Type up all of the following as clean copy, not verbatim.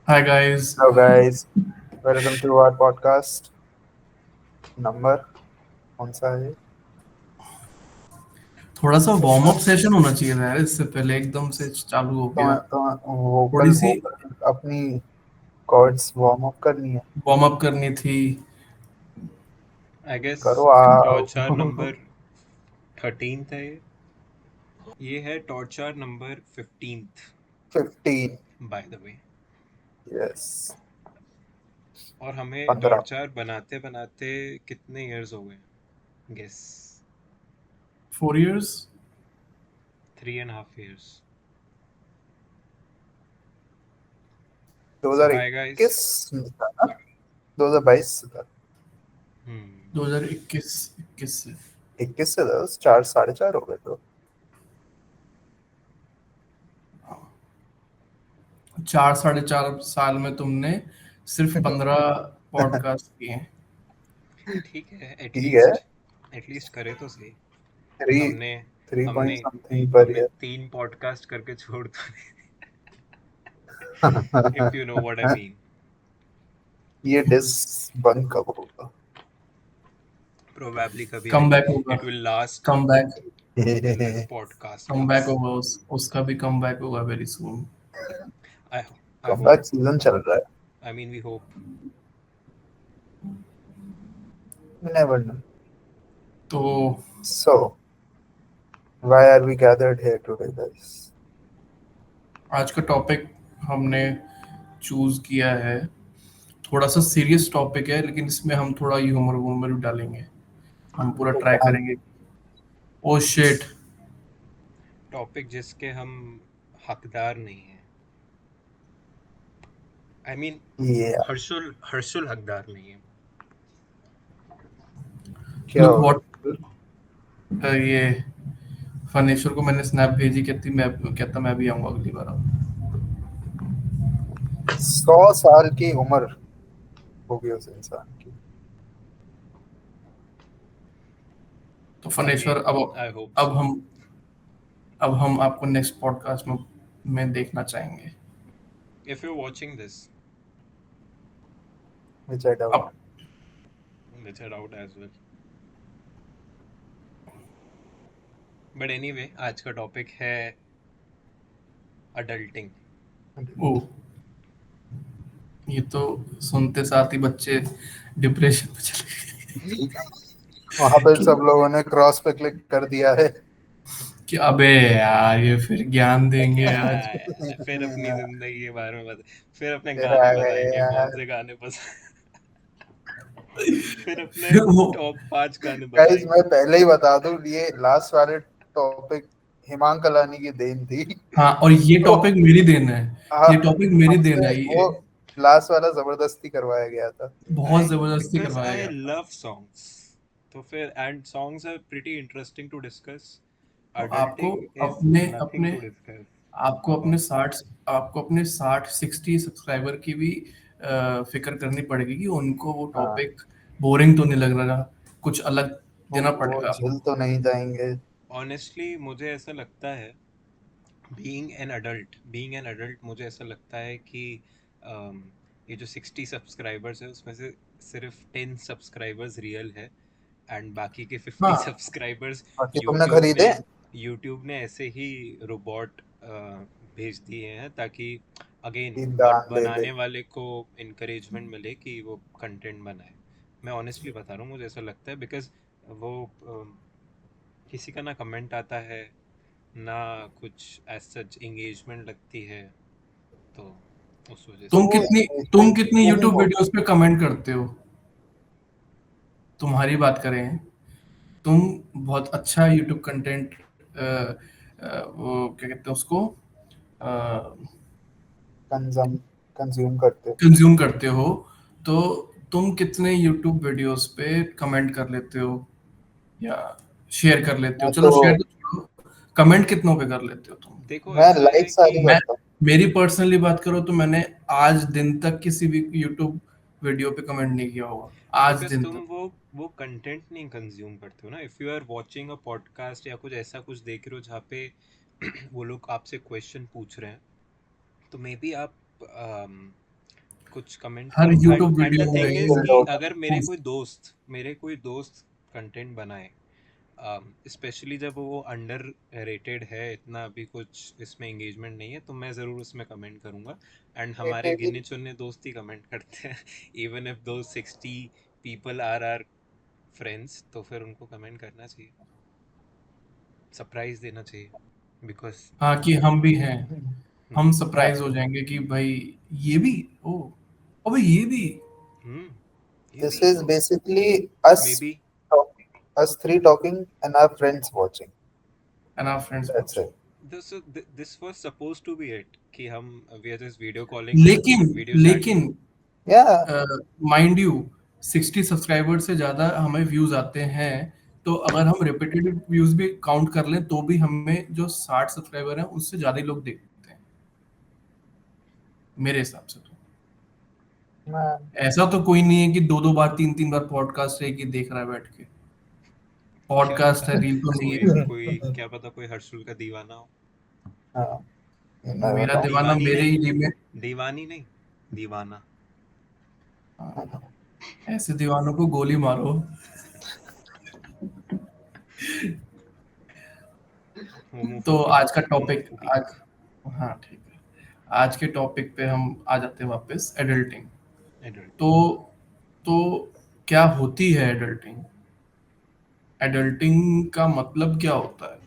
Hi guys. Hello guys, welcome to our podcast. Number कौन सा है? थोड़ा सा वार्म अप सेशन होना चाहिए था यार, इससे पहले एकदम से चालू हो तो गया। तो थोड़ी वोकल सी वोकल अपनी कॉर्ड्स वार्म अप करनी है। वार्म अप करनी थी। आई गेस करो आओ। टॉर्चर नंबर 13th है ये है torture number 15th 15। By the way. Yes. और हमें 15। टॉर्चर बनाते बनाते कितने इयर्स हो गए? गेस। 4 years। 3.5 years। सो हाय गाइस। 2021 में था ना? 2022 से था। हम्म 2021 से 21 से था, 4 4.5 हो गए तो। 4 साढ़े 4 साल में तुमने सिर्फ 15 पॉडकास्ट किए हैं। ठीक है, ठीक है। एटलीस्ट करे तो सही। थ्री हमने 3 हमने पॉइंट समथिंग पर हमने ईयर। 3 पॉडकास्ट करके छोड़ दो। If you know what I mean. ये डिस बंद कब होगा? प्रोबेबली कभी कम नहीं। बैक होगा। It will last come back till this podcast come back ends. होगा, उसका भी कम बैक होगा very soon. I I hope. Comeback season चल रहा है। I mean we hope. Never know. तो So, why are we gathered here today, guys? आज का टॉपिक हमने चूज किया है। थोड़ा सा सीरियस टॉपिक है, लेकिन इसमें हम थोड़ा ह्यूमर वूमर भी डालेंगे। हम पूरा ट्राई टोपान। करेंगे। Oh shit. टॉपिक जिसके हम हकदार नहीं हैं। आई मीन ये हर्षुल हकदार नहीं है। क्या लुक हो व्हाट। गया? ये फनेश्वर को मैंने स्नैप भेजी, कहती मैं कहता मैं भी आऊंगा अगली बार। 100 साल की उम्र होगी उस इंसान की। तो फनेश्वर, अगेन अब आई होप अब सो। हम अब हम आपको नेक्स्ट पॉडकास्ट में देखना चाहेंगे। If you watching this, which I doubt. अब which I doubt as well. But anyway, आज का टॉपिक है अडल्टिंग। ओ, ये तो सुनते साथ ही बच्चे डिप्रेशन में चले वहां पे गए सब लोगों ने क्रॉस पे क्लिक कर दिया है। कि अबे यार ये फिर ज्ञान देंगे आज। फिर अपनी जिंदगी के बारे में फिर अपने फिर गाने आ गए बताएंगे, कौन यार। से गाने पसंद। फिर अपने फिर वो टॉप 5 गाने गाइस, मैं बताएंगे। पहले ही बता दूं, ये लास्ट वाले टॉपिक हिमांक कलानी की देन थी। हाँ, और ये तो टॉपिक मेरी देन है। हाँ, ये टॉपिक मेरी देन हमसे है वो ये। लास्ट वाला जबरदस्ती करवाया गया था। बहुत आई जबरदस्ती बिकॉज करवाया आई गया था। Love songs. तो फिर and songs are pretty interesting to discuss. तो adulting is nothing to discuss अपने अबाउट। 60 सब्सक्राइबर की भी फिक्र करनी पड़ेगी कि उनको वो हाँ, टॉपिक बोरिंग तो नहीं लग रहा। कुछ अलग देना वो पड़ेगा। झिल तो नहीं जाएंगे। ऑनेस्टली मुझे ऐसा लगता है, बीइंग एन अडल्ट मुझे ऐसा लगता है कि um, ये जो 60 सब्सक्राइबर्स है उसमें से सिर्फ 10 सब्सक्राइबर्स रियल है। एंड बाकी के 50 हाँ, सब्सक्राइबर्स बाकी तुमने यूट्यूब ने खरीदे? यूट्यूब ने ऐसे ही रोबोट भेज दिए हैं ताकि अगेन तीन दान दे दे। बनाने वाले को इनकरेजमेंट मिले कि वो कंटेंट बनाए। मैं ऑनेस्टली बता रहा हूँ, मुझे ऐसा लगता है बिकॉज वो किसी का ना कमेंट आता है, ना कुछ एज सच एंगेजमेंट लगती है। तो उस वजह से। तो वो तुम एंगेजमेंट कितनी नहीं यूट्यूब होगा। वीडियोस पे कमेंट करते हो? तुम्हारी बात करें, तुम बहुत अच्छा यूट्यूब कंटेंट, वो क्या कहते हैं उसको, कंजम कंज्यूम करते। कंज्यूम करते हो। तो तुम कितने यूट्यूब वीडियोस पे कमेंट कर लेते हो या शेयर कर लेते हो? मैं चलो तो शेयर तो छोड़ो, कमेंट कितनों पे कर लेते हो तुम? देखो मैं ऐसा है लाइक कि सारी मैं करता हूँ। मेरी पर्सनली बात करो तो मैंने आज दिन तक किसी भी यूट्यूब वीडियो पे कमेंट नहीं किया होगा, आज बिकॉज दिन तुम तक। वो कंटेंट नहीं कंज्यूम करते हो ना। If you are watching a podcast या कुछ ऐसा कुछ देख रहे हो जहाँ पे वो लोग आपसे क्वेश्चन पूछ रहे हैं, तो मे बी आप कुछ कमेंट हर करो। YouTube and the video thing is में कि Build out. अगर मेरे कोई दोस्त कंटेंट बनाए, स्पेशली जब वो अंडर रेटेड है, इतना अभी कुछ इसमें एंगेजमेंट नहीं है, तो मैं ज़रूर उसमें कमेंट करूँगा। एंड हमारे Maybe गिने चुने दोस्त ही कमेंट करते हैं इवन इफ दो 60 पीपल आर फ्रेंड्स, तो फिर उनको कमेंट करना चाहिए, सरप्राइज देना चाहिए, बिकॉज हाँ कि हम भी हैं, हम uh, सरप्राइज हो जाएंगे कि भाई ये भी, ओ अबे ये भी। ये this भी is ओ basically मे us बी talking, us three talking, and our friends watching. And our friends That's watching. it. This was suppose to be it, कि हम we are just video calling, लेकिन वीडियो चैटिंग। लेकिन Yeah. Mind you, 60 subscriber से ज्यादा हमें views आते हैं, तो अगर हम रिपीटेड व्यूज भी काउंट कर लें तो भी हमें जो 60 सब्सक्राइबर हैं उससे ज्यादा ही लोग देखते हैं मेरे हिसाब से। तो Man. ऐसा तो कोई नहीं है कि दो दो बार तीन तीन बार पॉडकास्ट है कि देख रहा है बैठ के। क्या पॉडकास्ट पता, है, रील तो नहीं कोई है। कोई क्या पता कोई हर्षुल का दीवाना हो। You never मेरा know. दीवाना दीवानी मेरे नहीं, ही लिए में। दीवानी नहीं, दीवाना। ऐसे दीवानों को गोली मारो। तो होमोफोबिक, आज का टॉपिक होमोफोबिक। आज, हाँ ठीक है, आज के टॉपिक पे हम आ जाते हैं वापस, एडल्टिंग। एडल्टिंग। तो तो क्या होती है एडल्टिंग? एडल्टिंग का मतलब क्या होता है,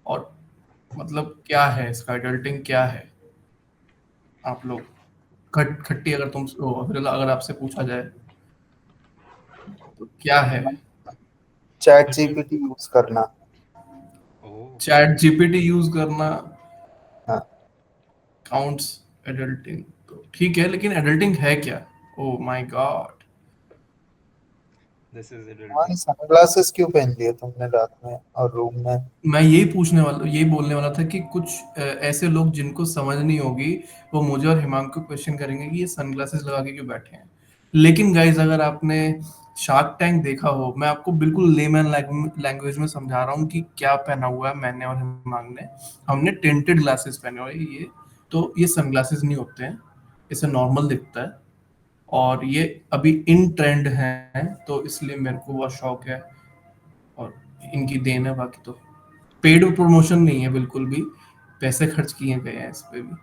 और मतलब क्या है इसका, एडल्टिंग क्या है? आप लोग खट्टी अगर अगर आपसे पूछा जाए तो क्या है? Chat GPT use करना. ओह, चैट जीपीटी यूज करना हाँ. Counts adulting? तो ठीक है, लेकिन एडल्टिंग है क्या? Oh my God. This is हमारी एडल्टिंग। सनग्लासेस क्यों पहन लिए तुमने रात में और रूम में? मैं यही बोलने वाला था कि कुछ ऐसे लोग जिनको समझ नहीं होगी, वो मुझे और हिमांक को क्वेश्चन करेंगे कि ये सनग्लासेस लगा के क्यों बैठे हैं। लेकिन गाइज, अगर आपने शार्क टैंक देखा हो, मैं आपको बिल्कुल लेमैन लैंग्वेज में समझा रहा हूँ कि क्या पहना हुआ है मैंने और हिमांक ने। हमने टिंटेड ग्लासेस पहने हुए हैं, ये सनग्लासेस नहीं होते हैं, इसे नॉर्मल दिखता है, और ये अभी इन ट्रेंड है, तो इसलिए मेरे को बहुत शौक है, और इनकी देन है। बाकी तो पेड प्रमोशन नहीं है बिल्कुल भी, पैसे खर्च किए गए हैं इस पे भी।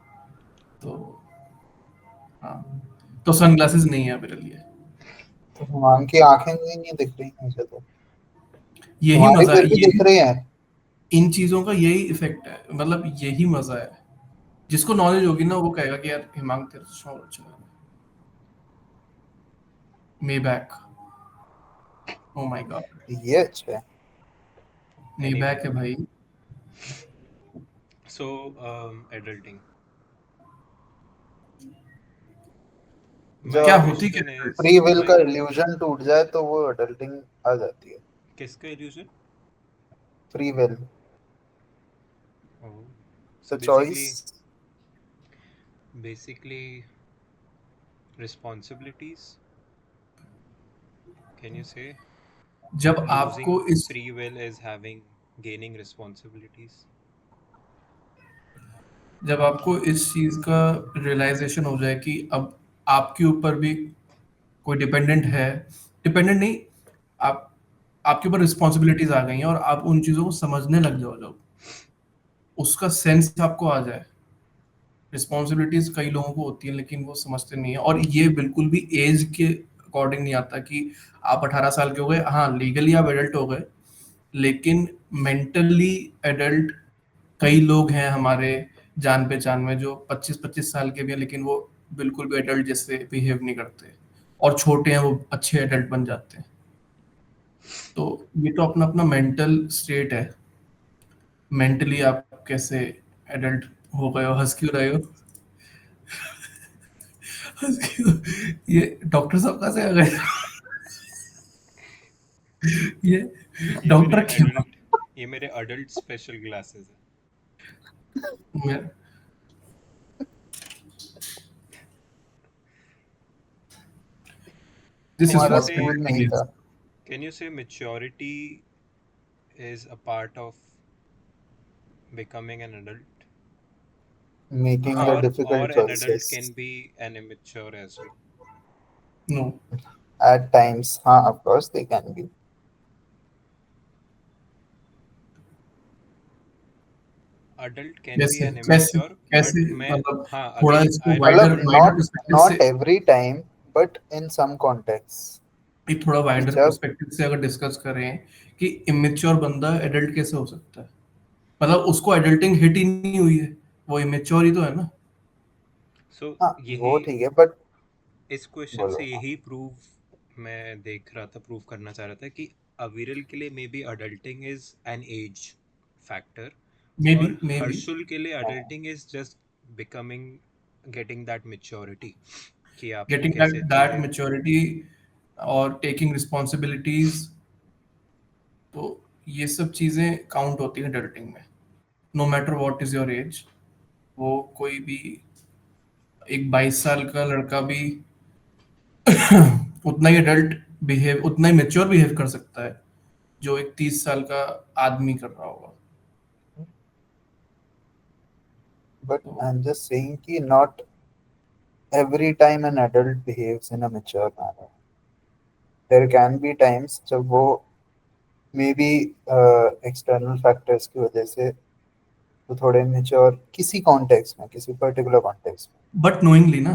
तो हाँ, तो सनग्लासेस नहीं है मेरे लिए। तो हिमांक की आंखें नहीं दिख रही मुझे तो। यही तुम्हारी मजा फिर है, भी ये दिख रही हैं। इन चीजों का यही इफेक्ट है, मतलब यही मजा है। जिसको नॉलेज होगी ना वो कहेगा कि यार हिमांक तेरे से शौक अच्छा लगा। मे बैक, ओ माय गॉड, ये अच्छा है। मे एनीवे, बैक है भाई। सो एडल्टिंग, माय क्या जब होती क्या क्वेश्चन है? इज, फ्री विल माय का इल्यूजन टूट जाए तो वो अडल्टिंग आ जाती है। किसका illusion? Free will, oh, the so choice. Basically responsibilities, can you say जब losing आपको इस free will is having gaining responsibilities? जब आपको इस चीज का रियलाइजेशन हो जाए कि अब आपके ऊपर भी कोई डिपेंडेंट है, डिपेंडेंट नहीं, आप आपके ऊपर रिस्पॉन्सिबिलिटीज आ गई हैं और आप उन चीजों को समझने लग जाओ, जब उसका सेंस आपको आ जाए। रिस्पॉन्सिबिलिटीज कई लोगों को होती है लेकिन वो समझते नहीं है, और ये बिल्कुल भी एज के अकॉर्डिंग नहीं आता कि आप 18 साल के हो गए, हाँ लीगली आप एडल्ट हो गए, लेकिन मेंटली एडल्ट कई लोग हैं हमारे जान पहचान में जो 25-25 साल के भी हैं, लेकिन वो बिल्कुल भी एडल्ट जैसे बिहेव नहीं करते, और छोटे हैं वो अच्छे एडल्ट बन जाते हैं। तो ये तो अपना अपना मेंटल स्टेट है। मेंटली आप कैसे एडल्ट हो गए हो? हंस क्यों रहे हो? हंस क्यों? ये डॉक्टर साहब कहाँ से आ गए? ये ये मेरे डॉक्टर क्यों? एडल्ट ये मेरे अडल्ट स्पेशल ग्लासेस है। दिस इज कैन यू हमारा फॉर से स्कूल नहीं था। कैन यू से maturity is a part of becoming an adult? making हाँ, the or difficult an adult choices can be an immature as well. No, at times. हाँ, of course they can be. Adult can be कैसे an कैसे immature, but कैसे मैं, मतलब हाँ, थोड़ा again इसको I'll वाइडर मतलब I'll wider not perspective not से, every time, but in some contexts. एक थोड़ा कि वाइडर जब पर्सपेक्टिव से अगर डिस्कस करें कि इमेच्योर बंदा एडल्ट कैसे हो सकता है, मतलब उसको एडल्टिंग हिट ही नहीं हुई है, वो इमेच्योर ही तो है ना। so हाँ यही, वो ठीक है, बट इस क्वेश्चन बोलो से हाँ। यही मैं देख रहा था, प्रूव करना चाह रहा था कि अविरल के लिए may be adulting is an age factor, और मे बी हर्षुल के लिए हाँ, adulting is just becoming, getting that maturity कि आपको गेटिंग कैसे दैट चीजें। मैच्योरिटी और टेकिंग रिस्पॉन्सिबिलिटीज, तो ये सब चीजें काउंट होती हैं एडल्टिंग में, no matter what is your age. वो कोई भी एक 22 साल का लड़का भी उतना ही एडल्ट बिहेव, उतना ही मेच्योर बिहेव कर सकता है जो एक 30 साल का आदमी कर रहा होगा। but तो I'm just saying कि not every time an adult behaves in a mature manner. There can be times जब वो मे बी एक्सटर्नल फैक्टर्स की वजह से वो थोड़े मेच्योर किसी कॉन्टेक्स्ट में, किसी पर्टिकुलर कॉन्टेक्स्ट में। बट नोइंगली ना,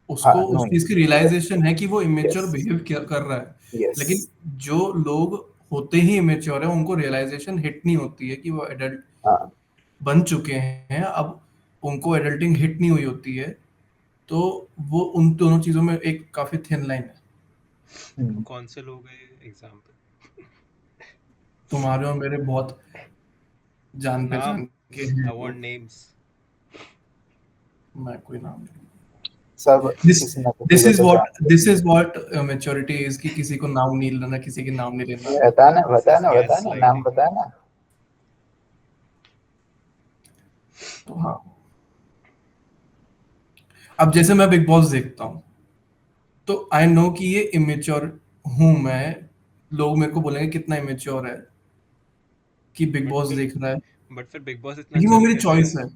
उसको हाँ, उस नो, चीज की रियलाइजेशन है कि वो इमेच्योर यस, बिहेव कर रहा है, यस, लेकिन जो लोग होते ही इमेच्योर है उनको रियलाइजेशन हिट नहीं होती है कि वो एडल्ट हाँ, बन चुके हैं, अब उनको एडल्टिंग हिट नहीं हुई होती है। तो वो उन दोनों चीजों में एक काफी थिन लाइन है। वो हम्म, कौन से लोग हैं एग्जाम्पल? तुम्हारे और मेरे बहुत जान नाम, पहचान के हैं आई वांट लोग, नेम्स। मैं कोई नाम नहीं। सब दिस किसी ना किसी दिस को इज तो व्हाट जानते दिस हैं। इज व्हाट मैच्योरिटी इज, कि किसी को नाम नहीं लेना, किसी के नाम नहीं लेना। बताना दिस इज बताना गैस बताना नाम लाइटिंग। बताना। तो हाँ, अब जैसे मैं बिग बॉस देखता हूँ तो आई नो कि ये इमेच्योर हूं मैं, लोग मेरे को बोलेंगे कितना इमेच्योर है कि बिग बट बॉस फिर देख रहा है, बट फिर बिग बॉस इतना लेकिन वो चल मेरी कैसे रहा चॉइस है? है।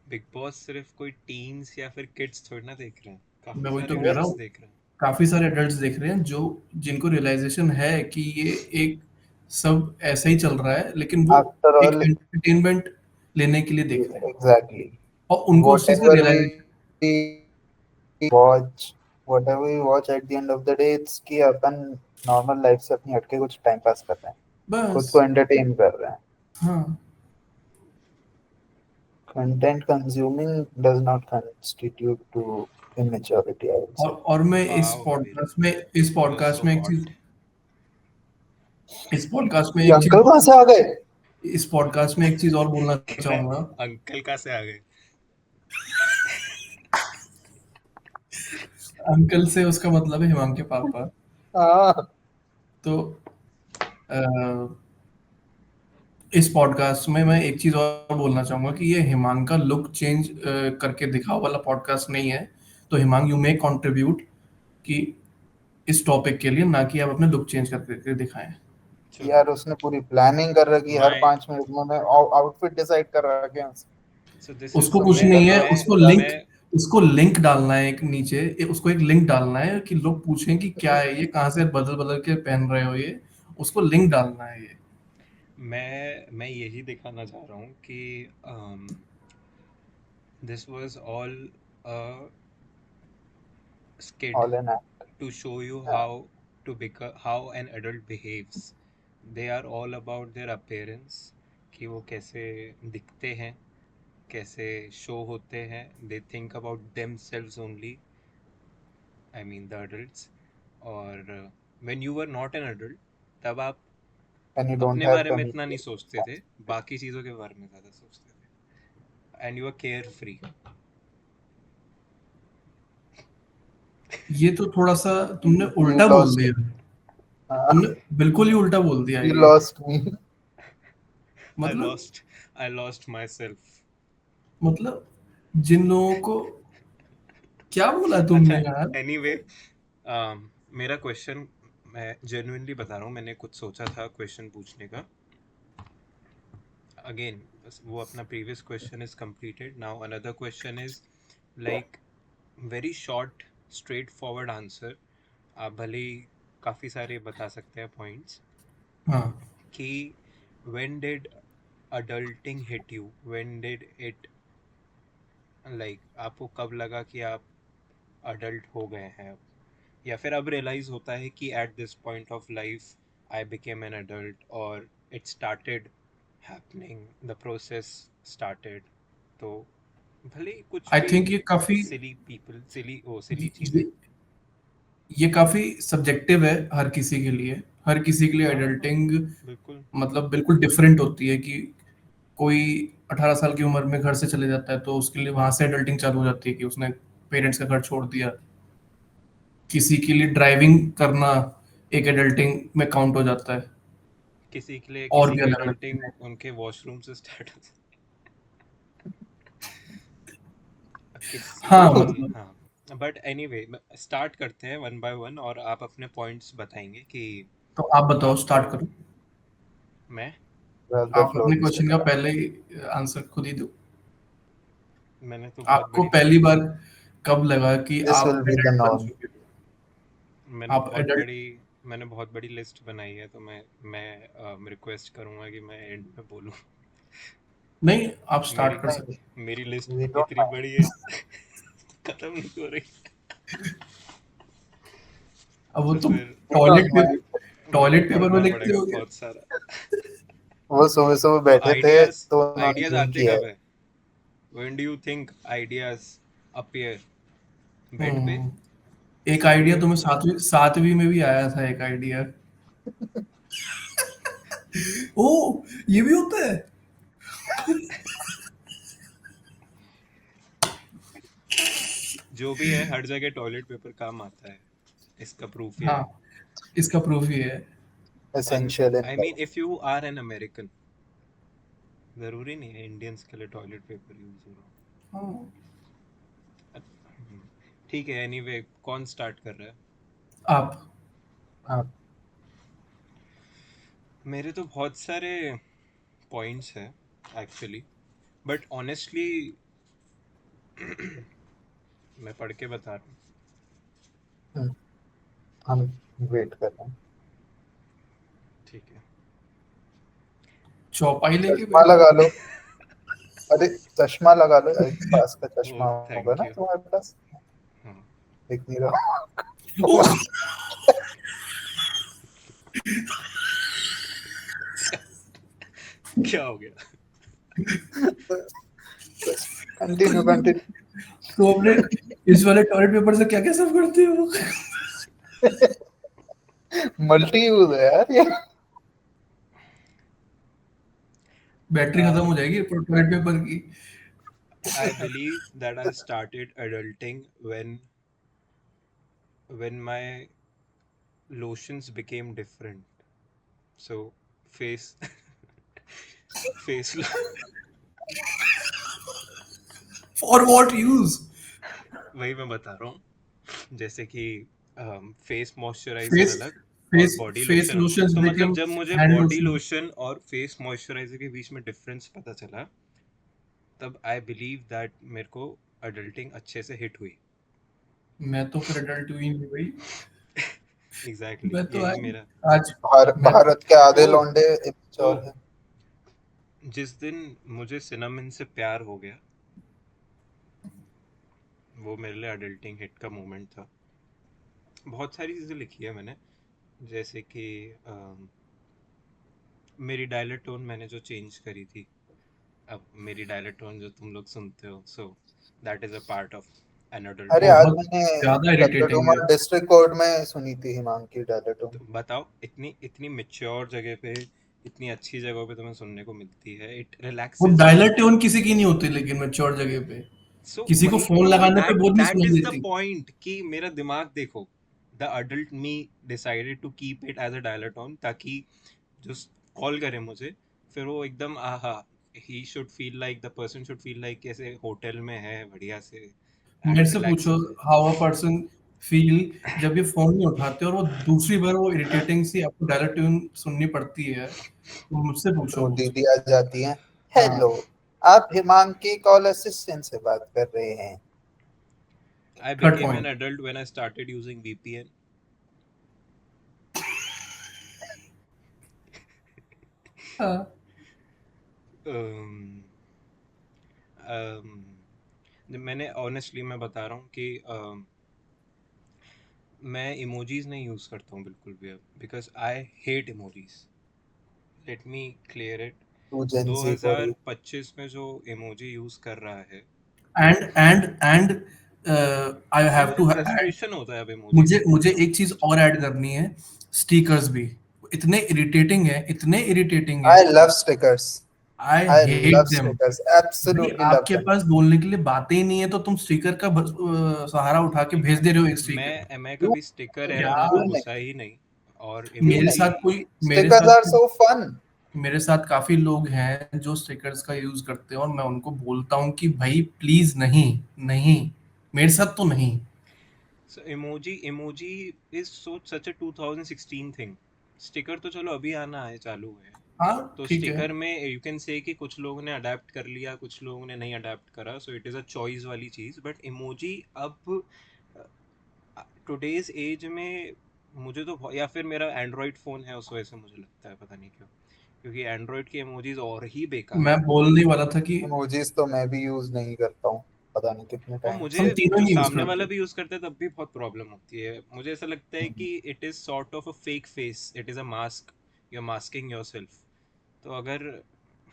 बिग बॉस सिर्फ कोई टीन्स या फिर किड्स थोड़ी ना देख रहे हैं, मैं काफी वही तो सारे कह रहा एडल्ट्स हूँ, देख रहे हैं। काफी सारे एडल्ट्स देख रहे हैं जो, जिनको रियलाइजेशन है कि ये एक सब ऐसा ही चल रहा है, लेकिन वो आफ्टर एक ऑल, एंटरटेनमेंट लेने के लिए देख रहे हैं, एग्जैक्टली, और उनको उस चीज का whatever we realisation. watch whatever we watch at the end of the day, it's कि अपन नॉर्मल लाइफ से अपनी हटके कुछ टाइम पास कर रहे हैं, खुद बस। को एंटरटेन कर रहे हैं। हाँ, Content consuming does not constitute to immaturity, I would say. और मैं वाओ अविरल, इस यू आर पॉडकास्ट सो में एक चीज, हॉट। ये अंकल कहाँ से आ गए? इस पॉडकास्ट में एक चीज और बोलना चाहूंगा। अंकल कहाँ से आ गए? अंकल से उसका मतलब है हिमांक के पापा। हाँ, तो अ, इस पॉडकास्ट में मैं एक चीज और बोलना चाहूंगा कि ये हिमांक का लुक चेंज करके दिखाओ वाला पॉडकास्ट नहीं है। तो हिमांक, यू मे कंट्रीब्यूट कि इस टॉपिक के लिए, ना कि आप अपने लुक चेंज करके दिखाएं। चलो, यार उसने पूरी प्लानिंग कर रखी, हर माय, 5 मिनट में आउटफिट डिसाइड कर रखे हैं उसने। सो दिस इज, उसको कुछ सबने नहीं कर है, लो मैं उसको लिंक डालना है एक नीचे, उसको एक लिंक डालना है कि लोग पूछें कि क्या है ये, कहाँ से बदल बदल के पहन रहे हो ये, उसको लिंक डालना है ये। मैं यही दिखाना चाह रहा हूँ कि this was all a skit all in to show you act. how an adult behaves. They are all about their appearance, कि वो कैसे दिखते हैं, कैसे शो होते हैं। They think about themselves only, I mean the adults. और when you were not an adult, तब आप एंड यू डोंट अपने हैव बारे में इतना नहीं सोचते थे, कमिंग। बाकी चीज़ों के बारे में ज़्यादा सोचते थे, and you are carefree. ये तो थोड़ा सा तुमने यू उल्टा बोल लॉस्ट, दिया, तुमने बिल्कुल ही उल्टा बोल दिया यू ये। लॉस्ट मी। आई मतलब lost I lost my self. मतलब जिन लोगों को, क्या बोला अच्छा, तुमने यार। एनीवे, मेरा क्वेश्चन, मैं जेन्युइनली बता रहा हूँ, मैंने कुछ सोचा था क्वेश्चन पूछने का। अगेन, वो अपना previous question is completed. Now another question is like very short straightforward answer. आप भले ही काफी सारे बता सकते हैं points हाँ कि when did adulting hit you? When did it like आपको कब लगा कि आप adult हो गए हैं अब? या फिर अब realize होता है कि at this point of life I became an adult or it started happening, the process started. तो भले ही कुछ आई भी थिंक ये काफी silly people, silly चीजें. ये, ये काफी सब्जेक्टिव है हर किसी के लिए। हर किसी के लिए हाँ हाँ एडल्टिंग बिल्कुल. मतलब बिल्कुल डिफरेंट होती है कि कोई 18 साल की उम्र में घर से चले जाता है तो उसके लिए वहां से एडल्टिंग चालू हो जाती है कि उसने पेरेंट्स का घर छोड़ दिया। किसी के लिए ड्राइविंग करना एक एडल्टिंग में काउंट हो जाता है। किसी के लिए और किसी भी का अलग अलग adulting चीजें। उनके वॉशरूम से स्टार्ट होता है. किसी हाँ का. मतलब हाँ बट एनीवे स्टार्ट करते हैं वन बाय वन और आप अपने पॉइंट्स बताएंगे कि तो आप बताओ, आपको. स्टार्ट करो। मैं Well, the आप floor अपने is क्वेश्चन का yours. पहले ही आंसर खुद ही दो। मैंने तो बहुत आपको बड़ी पहली लिस्ट. बार कब लगा कि This आप will be the एडल्ट बन norm. चुके हो? मैंने आप बहुत एडल्ट बड़ी मैंने बहुत बड़ी लिस्ट बनाई है तो मैं रिक्वेस्ट करूंगा कि मैं एंड में बोलूं. नहीं, आप मेरी स्टार्ट कर सकते मेरी लिस्ट We don't इतनी mind. बड़ी है. खत्म नहीं हो रही. अब वो तो तुम फिर We don't toilet mind. Paper वो तो टॉयलेट पेपर में पढ़ना लिखते पड़ेगा हो बहुत सारा. वो सुबह सुबह तो बैठे थे आइडियाज तो उन्होंने आइडियाज ड्रीम आते किया कब है. है? When do you think ideas appear? Bed पे. हम्म। एक सो आइडिया के. तुम्हें सातवीं सातवीं में भी आया था, एक आइडिया। ओ, ये भी होता है। जो भी है हर जगह टॉयलेट पेपर काम आता है. इसका प्रूफ ये हाँ, है. इसका प्रूफ ही है। Essential in I mean life. If you are an American जरूरी नहीं है इंडियंस के लिए टॉयलेट पेपर यूज हो रहा हाँ, हो. ठीक है एनीवे कौन स्टार्ट कर रहा है? आप। हाँ. मेरे तो बहुत सारे पॉइंट्स हैं एक्चुअली बट ऑनेस्टली मैं पढ़ के बता रहा हूँ. हम्म, हम वेट कर रहे हैं. ठीक है. चौपाई लेके चश्मा बैठे लगा लो. अरे चश्मा लगा लो. पास का ओ चश्मा होगा थैंक ना यू. तुम्हारे पास. हाँ. दिख नहीं रहा. हो। क्या हो गया? Continue continue. तो अपने इस वाले टॉयलेट पेपर से क्या क्या सब करते हो? मल्टी यूज है यार ये. बैटरी खत्म हो जाएगी टॉयलेट पेपर की। I believe that I started adulting when my lotions became different. So face face for what use? वही मैं बता रहा हूँ. जैसे कि फेस मॉइस्चराइजर फेस अलग और face body face lotion. Lotions तो मतलब बिकम जब मुझे हैंड बॉडी लोशन। लोशन और फेस मॉइस्चराइजर के बीच में डिफरेंस पता चला तब आई बिलीव दैट मेरे को अडल्टिंग अच्छे से हिट हुई. मैं तो फिर एडल्ट हुई नहीं भाई। एग्जैक्टली मैं तो यही आज मेरा. आज मैं भारत के आधे ओ लौंडे ओ इमेच्योर है. जिस दिन मुझे सिनेमन से प्यार हो गया वो मेरे लिए अडल्टिंग हिट का मोमेंट था. बहुत सारी चीज़ें लिखी है मैंने जैसे कि मेरी डायलेक्ट टोन मैंने जो चेंज करी थी. अब मेरी डायलेक्ट टोन जो तुम लोग सुनते हो so that is a part of an अरे अडल्टिंग. आज बहुत मैंने ज्यादा इरिटेटिंग कत्लेडुमा है। डिस्ट्रिक्ट कोर्ट में सुनी थी हिमांकी डायलेक्टों. तो बताओ इतनी इतनी मेच्योर जगह पे इतनी अच्छी जगह पे तुम्हें सुनने को मिलती है. इट वो रिलैक्सेस यू. डायलर ट्यून किसी की नहीं होती, लेकिन मैच्योर जगह पे सो किसी को वही फोन तो लगाने पे दैट बहुत नहीं दैट सुनाई इज द देती। पॉइंट कि मेरा दिमाग देखो. The adult me decided to keep it as a dial tone ताकि जो कॉल करे मुझे फिर वो एकदम आहा ही should feel like the person should feel like कैसे होटल में है बढ़िया से मेरे एंड से पूछो relaxing. How a person feel जब ये फोन नहीं उठाते और वो दूसरी बार वो इरिटेटिंग सी आपको डायलर ट्यून सुननी पड़ती है, तो मुझसे पूछो तो कुछ। दीदी आ जाती है. हेलो, हाँ, आप हिमांक की कॉल असिस्टेंट से बात कर रहे हैं। I third became an point. adult when I started using VPN. हाँ, um, um, मैंने ऑनेस्टली मैं बता रहा हूँ कि मैं इमोजीज नहीं यूज़ करता हूँ बिल्कुल भी अब, because I hate emojis. Let me clear it. तू जेंजी थोड़ी। 2025 में जो इमोजी यूज़ कर रहा है, एंड आई और हैव मुझे टू ऐड, फ्रस्ट्रेशन होता है अब इमोजीज मुझे से। मुझे एक चीज और ऐड करनी है। स्टिकर्स भी इतने इरिटेटिंग है, इतने इरिटेटिंग है। I love stickers. I I hate love them. Stickers, भाई एब्सोल्युटली लव आपके देम। पास बोलने के लिए बातें ही नहीं है तो तुम स्टिकर का सहारा उठा के भेज दे रहे हो एक स्टिकर। मैं क्यों? कभी स्टिकर एरा में तो यार, नहीं, घुसा ही नहीं, और क्यों मेरे नहीं? इमोजी। साथ कोई मेरे स्टिकर्स साथ आर सो फन। मेरे साथ काफी लोग हैं जो स्टिकर्स का यूज करते हैं और मैं उनको बोलता हूँ कि भाई प्लीज नहीं, नहीं, मेरे साथ तो नहीं। So emoji is so such a 2016 thing. Sticker तो चलो अभी आना है, चालू है। हाँ, तो ठीक है। स्टिकर में यू कैन से कि कुछ लोगों ने अडेप्ट कर लिया, कुछ लोगों ने नहीं अडेप्ट करा, so it is a choice वाली चीज़। बट इमोजी अब टुडेज एज में, मुझे तो या फिर मेरा एंड्रॉयड फ़ोन है उस वजह से मुझे लगता है, पता नहीं क्यों, क्योंकि एंड्रॉयड के इमोजीज और ही बेकार मैं है। बोलने वाला था कि इमोजीज तो मैं भी यूज नहीं करता हूँ, पता नहीं कितने और टाइम मुझे से। हम तीनों जो ही यूज सामने वाला करते भी यूज करता है तब भी बहुत प्रॉब्लम होती है। मुझे ऐसा लगता है कि it is sort of a fake face, it is a mask, you are masking yourself. तो अगर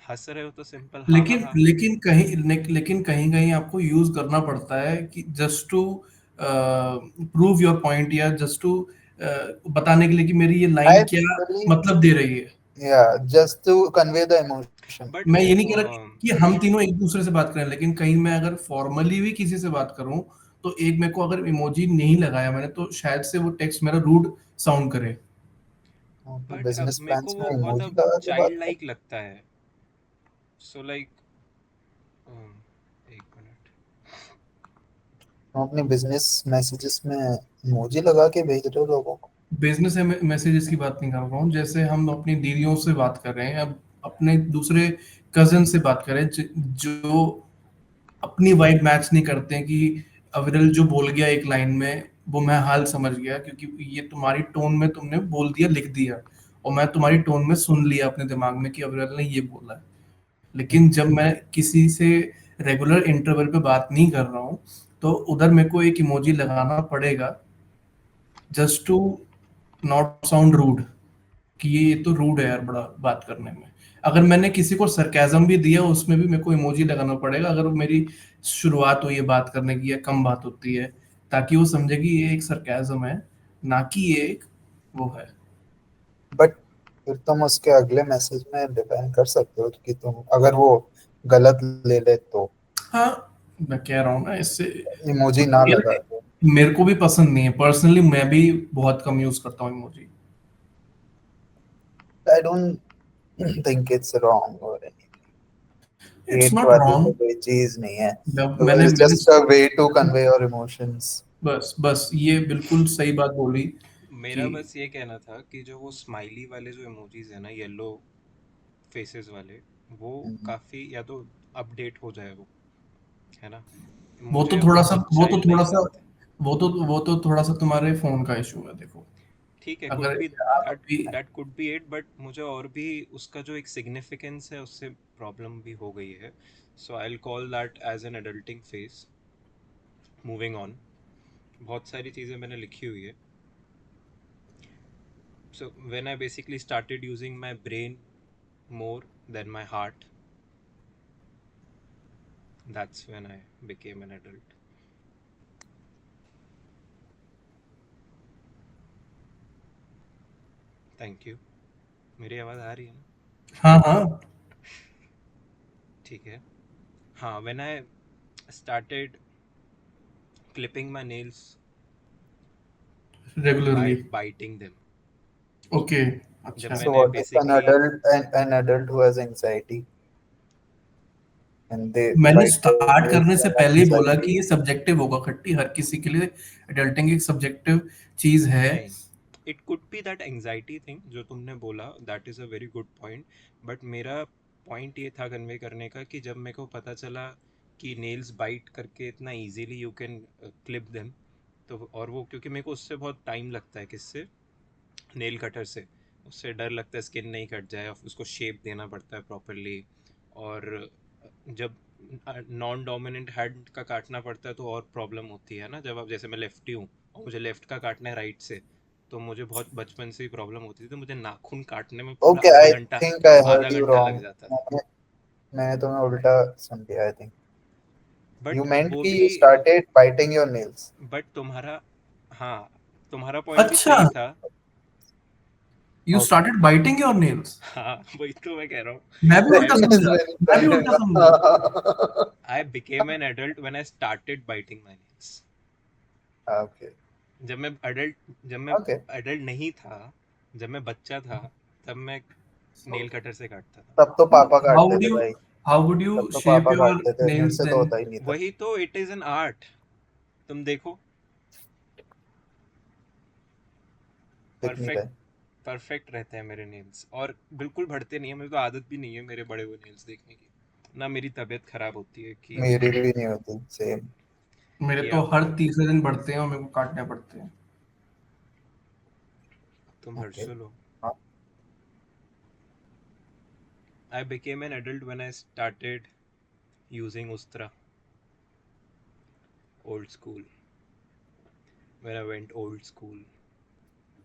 हंस रहे हो तो सिंपल हा हा लेकिन हा। लेकिन कहीं कहीं आपको यूज करना पड़ता है कि just to prove your point, या जस्ट टू बताने के लिए कि मेरी ये लाइन आई क्या बिलीव, मतलब दे रही है। या just to convey the emotion. But मैं वो ये नहीं कह रहा कि हम तीनों एक दूसरे से बात करें, लेकिन कहीं मैं अगर फॉर्मली भी किसी से बात करूं तो एक मेरे को अगर इमोजी नहीं लगाया मैंने तो शायद से वो टेक्स्ट मेरा रूड साउंड करे। अपने बट अब बिजनेस मेरे को प्लान्स में वो बहुत इमोजी अब लगा के बात चाइल्ड कर। लाइक लगता है। सो लाइक, एक मिनट। तुम अपने बिजनेस मैसेजेस में इमोजी लगा के भेज रहे हो लोगों को। बिजनेस मैसेजेस की बात नहीं कर रहा हूँ, जैसे हम अपनी दीदियों से बात कर रहे हैं, अब अपने दूसरे कजन से बात करें जो अपनी वाइब मैच नहीं करते हैं, कि अविरल जो बोल गया एक लाइन में वो मैं हाल समझ गया क्योंकि ये तुम्हारी टोन में तुमने बोल दिया, लिख दिया, और मैं तुम्हारी टोन में सुन लिया अपने दिमाग में कि अविरल ने ये बोला है। लेकिन जब मैं किसी से रेगुलर इंटरवल पे बात नहीं कर रहा हूँ तो उधर मेरे को एक इमोजी लगाना पड़ेगा, just to not sound rude, कि ये तो रूड है यार बड़ा बात करने में। अगर मैंने किसी को सरकाजम भी दिया उसमें भी मेरे को इमोजी लगाना पड़ेगा, अगर वो मेरी शुरुआत हुई है बात करने की या कम बात होती है, ताकि वो समझे कि ये एक सरकाजम है, ना कि ये एक वो है। बट फिर तुम उसके अगले मैसेज में डिफाइन कर सकते हो कि तुम अगर वो गलत ले ले तो हाँ, मैं कह रहा हूँ ना इससे। इमोजी ना लगा मेरे दो। मेरे को भी पसंद नहीं है पर्सनली, मैं भी बहुत कम यूज करता हूँ emoji. I don't think it's wrong और इट्स हेट नॉट वाली तो रॉन्ग। कोई चीज नहीं है। तो मैंने इट्स मैंने just a way to convey your emotions. बस बस ये बिल्कुल सही बात बोली कि मेरा बस ये कहना था कि जो वो स्माइली वाले जो इमोजीज है ना, येलो फेसेस वाले, वो काफ़ी या तो अपडेट हो जाए वो, है ना। वो तो मुझे वो थोड़ा सा बहुत वो तो चाइल्ड थोड़ा लाइक सा लगते हैं। वो तो थोड़ा सा तुम्हारे फोन का इशू है, देखो। ठीक है, कुड अगर बी आप दैट, अभी that could be it, but मुझे और भी उसका जो एक सिग्निफिकेंस है उससे प्रॉब्लम भी हो गई है। So I will call that as an adulting face. Moving on, बहुत सारी चीज़ें मैंने लिखी हुई है। So when I basically started using my brain more than my heart, that's when I became an adult. Thank you. मेरी आवाज़ आ रही है ना? हाँ, हाँ, ठीक है। हाँ, when I started clipping my nails by regularly. Biting them, okay, जब अच्छा। So मैंने what if an basically, adult and an adult who has anxiety and they मैंने bite their स्टार्ट nails करने से and पहले ही बोला anxiety? कि ये सब्जेक्टिव होगा खट्टी, हर किसी के लिए एडल्टिंग एक सब्जेक्टिव चीज है। नहीं, it could be that anxiety thing जो तुमने बोला, that is a very good point. But मेरा पॉइंट ये था कन्वे करने का कि जब मेरे को पता चला कि नेल्स बाइट करके इतना easily you can clip them, तो और वो क्योंकि मेरे को उससे बहुत टाइम लगता है, किससे, नेल कटर से, उससे डर लगता है स्किन नहीं कट जाए, उसको शेप देना पड़ता है प्रॉपरली। और जब नॉन डोमिनेंट हैंड का काटना पड़ता है तो और प्रॉब्लम होती है ना, जब अब जैसे मैं लेफ्टी हूँ और मुझे लेफ्ट का काटना है राइट से, तो मुझे बहुत बचपन से ही प्रॉब्लम होती थी, तो मुझे नाखून काटने में पूरा ओके, आधा आई घंटा, थिंक आई आधा हर्ड यू घंटा लग रॉन्ग। जाता था। मैंने तुम्हें उल्टा सुन लिया, आई थिंक यू बट मेंट वो कि भी, you started biting your nails. But तुम्हारा, हाँ, तुम्हारा पॉइंट भी अच्छा, सही था। You okay. Started biting your nails. हाँ, वही तो मैं कह रहा हूँ। मैं भी आई उल्टा That is समझा। very मैं भी fair. उल्टा समझा। I became an adult when I started biting my nails. Okay. जब मैं अडल्ट जब मैं Okay. अडल्ट नहीं था, जब मैं बच्चा था, तब मैं नेल So, कटर से काटता था। तब तो पापा how काटते would थे you भाई। how would you तब तो shape पापा your काटते थे, nails मुझसे तो then? होता ही नहीं था। वही तो, इट इज एन आर्ट। तुम देखो, दिख नहीं परफेक्ट, रहा है। परफेक्ट रहते हैं मेरे नेल्स, और बिल्कुल बढ़ते नहीं है, मुझे तो आदत भी नहीं है मेरे बड़े हुए नेल्स देखने की, ना मेरी तबीयत खराब होती है कि मेरी भी नहीं होती सेम। मेरे कि तो अब हर तीसरे दिन बढ़ते हैं और मेरे को काटने पड़ते हैं। तुम ओके। हर्षुल हो। हाँ। I became an adult when I started using Ustraa, old school, when I went old school.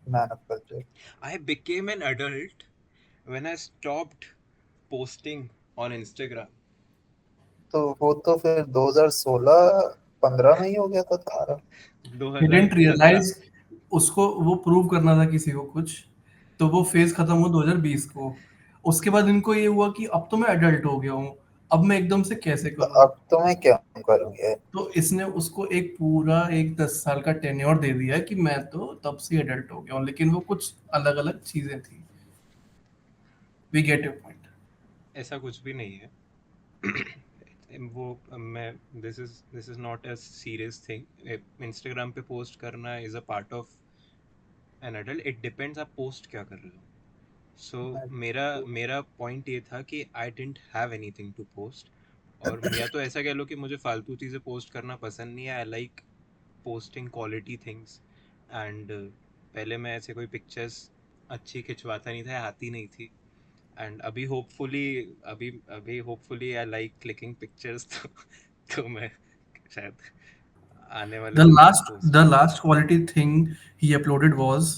Man of culture. I became an adult when I stopped posting on Instagram. तो वो तो फिर 2016-15 में ही हो गया था तुम्हारा। He didn't 2017। realize, उसको वो प्रूव करना था किसी को कुछ, तो वो फेज खत्म हुआ 2020 को। उसके बाद इनको ये हुआ कि अब तो मैं एडल्ट हो गया हूँ, अब मैं एकदम से कैसे तो करूँ। अब तो मैं क्या करूँगी। तो इसने उसको एक पूरा एक 10 साल का टेन्योर दे दिया कि मैं तो तब से एडल्ट हो गया हूँ, लेकिन वो कुछ अलग अलग चीजें थी। We get your point. ऐसा कुछ भी नहीं है। वो मैं, this is not a serious thing. Instagram पे पोस्ट करना is a part of an adult. It depends आप पोस्ट क्या कर रहे हो। सो मेरा मेरा पॉइंट ये था कि I didn't have anything to post. और या तो ऐसा कह लो कि मुझे फालतू चीज़ें पोस्ट करना पसंद नहीं है। I like posting quality things. And पहले मैं ऐसे कोई पिक्चर्स अच्छी खिंचवाता नहीं था, आती नहीं थी। एंड अभी होपफुली, अभी hopefully I like clicking pictures. तो मैं शायद आने वाले The समय में last पोस्ट the करूँ। last quality thing he uploaded was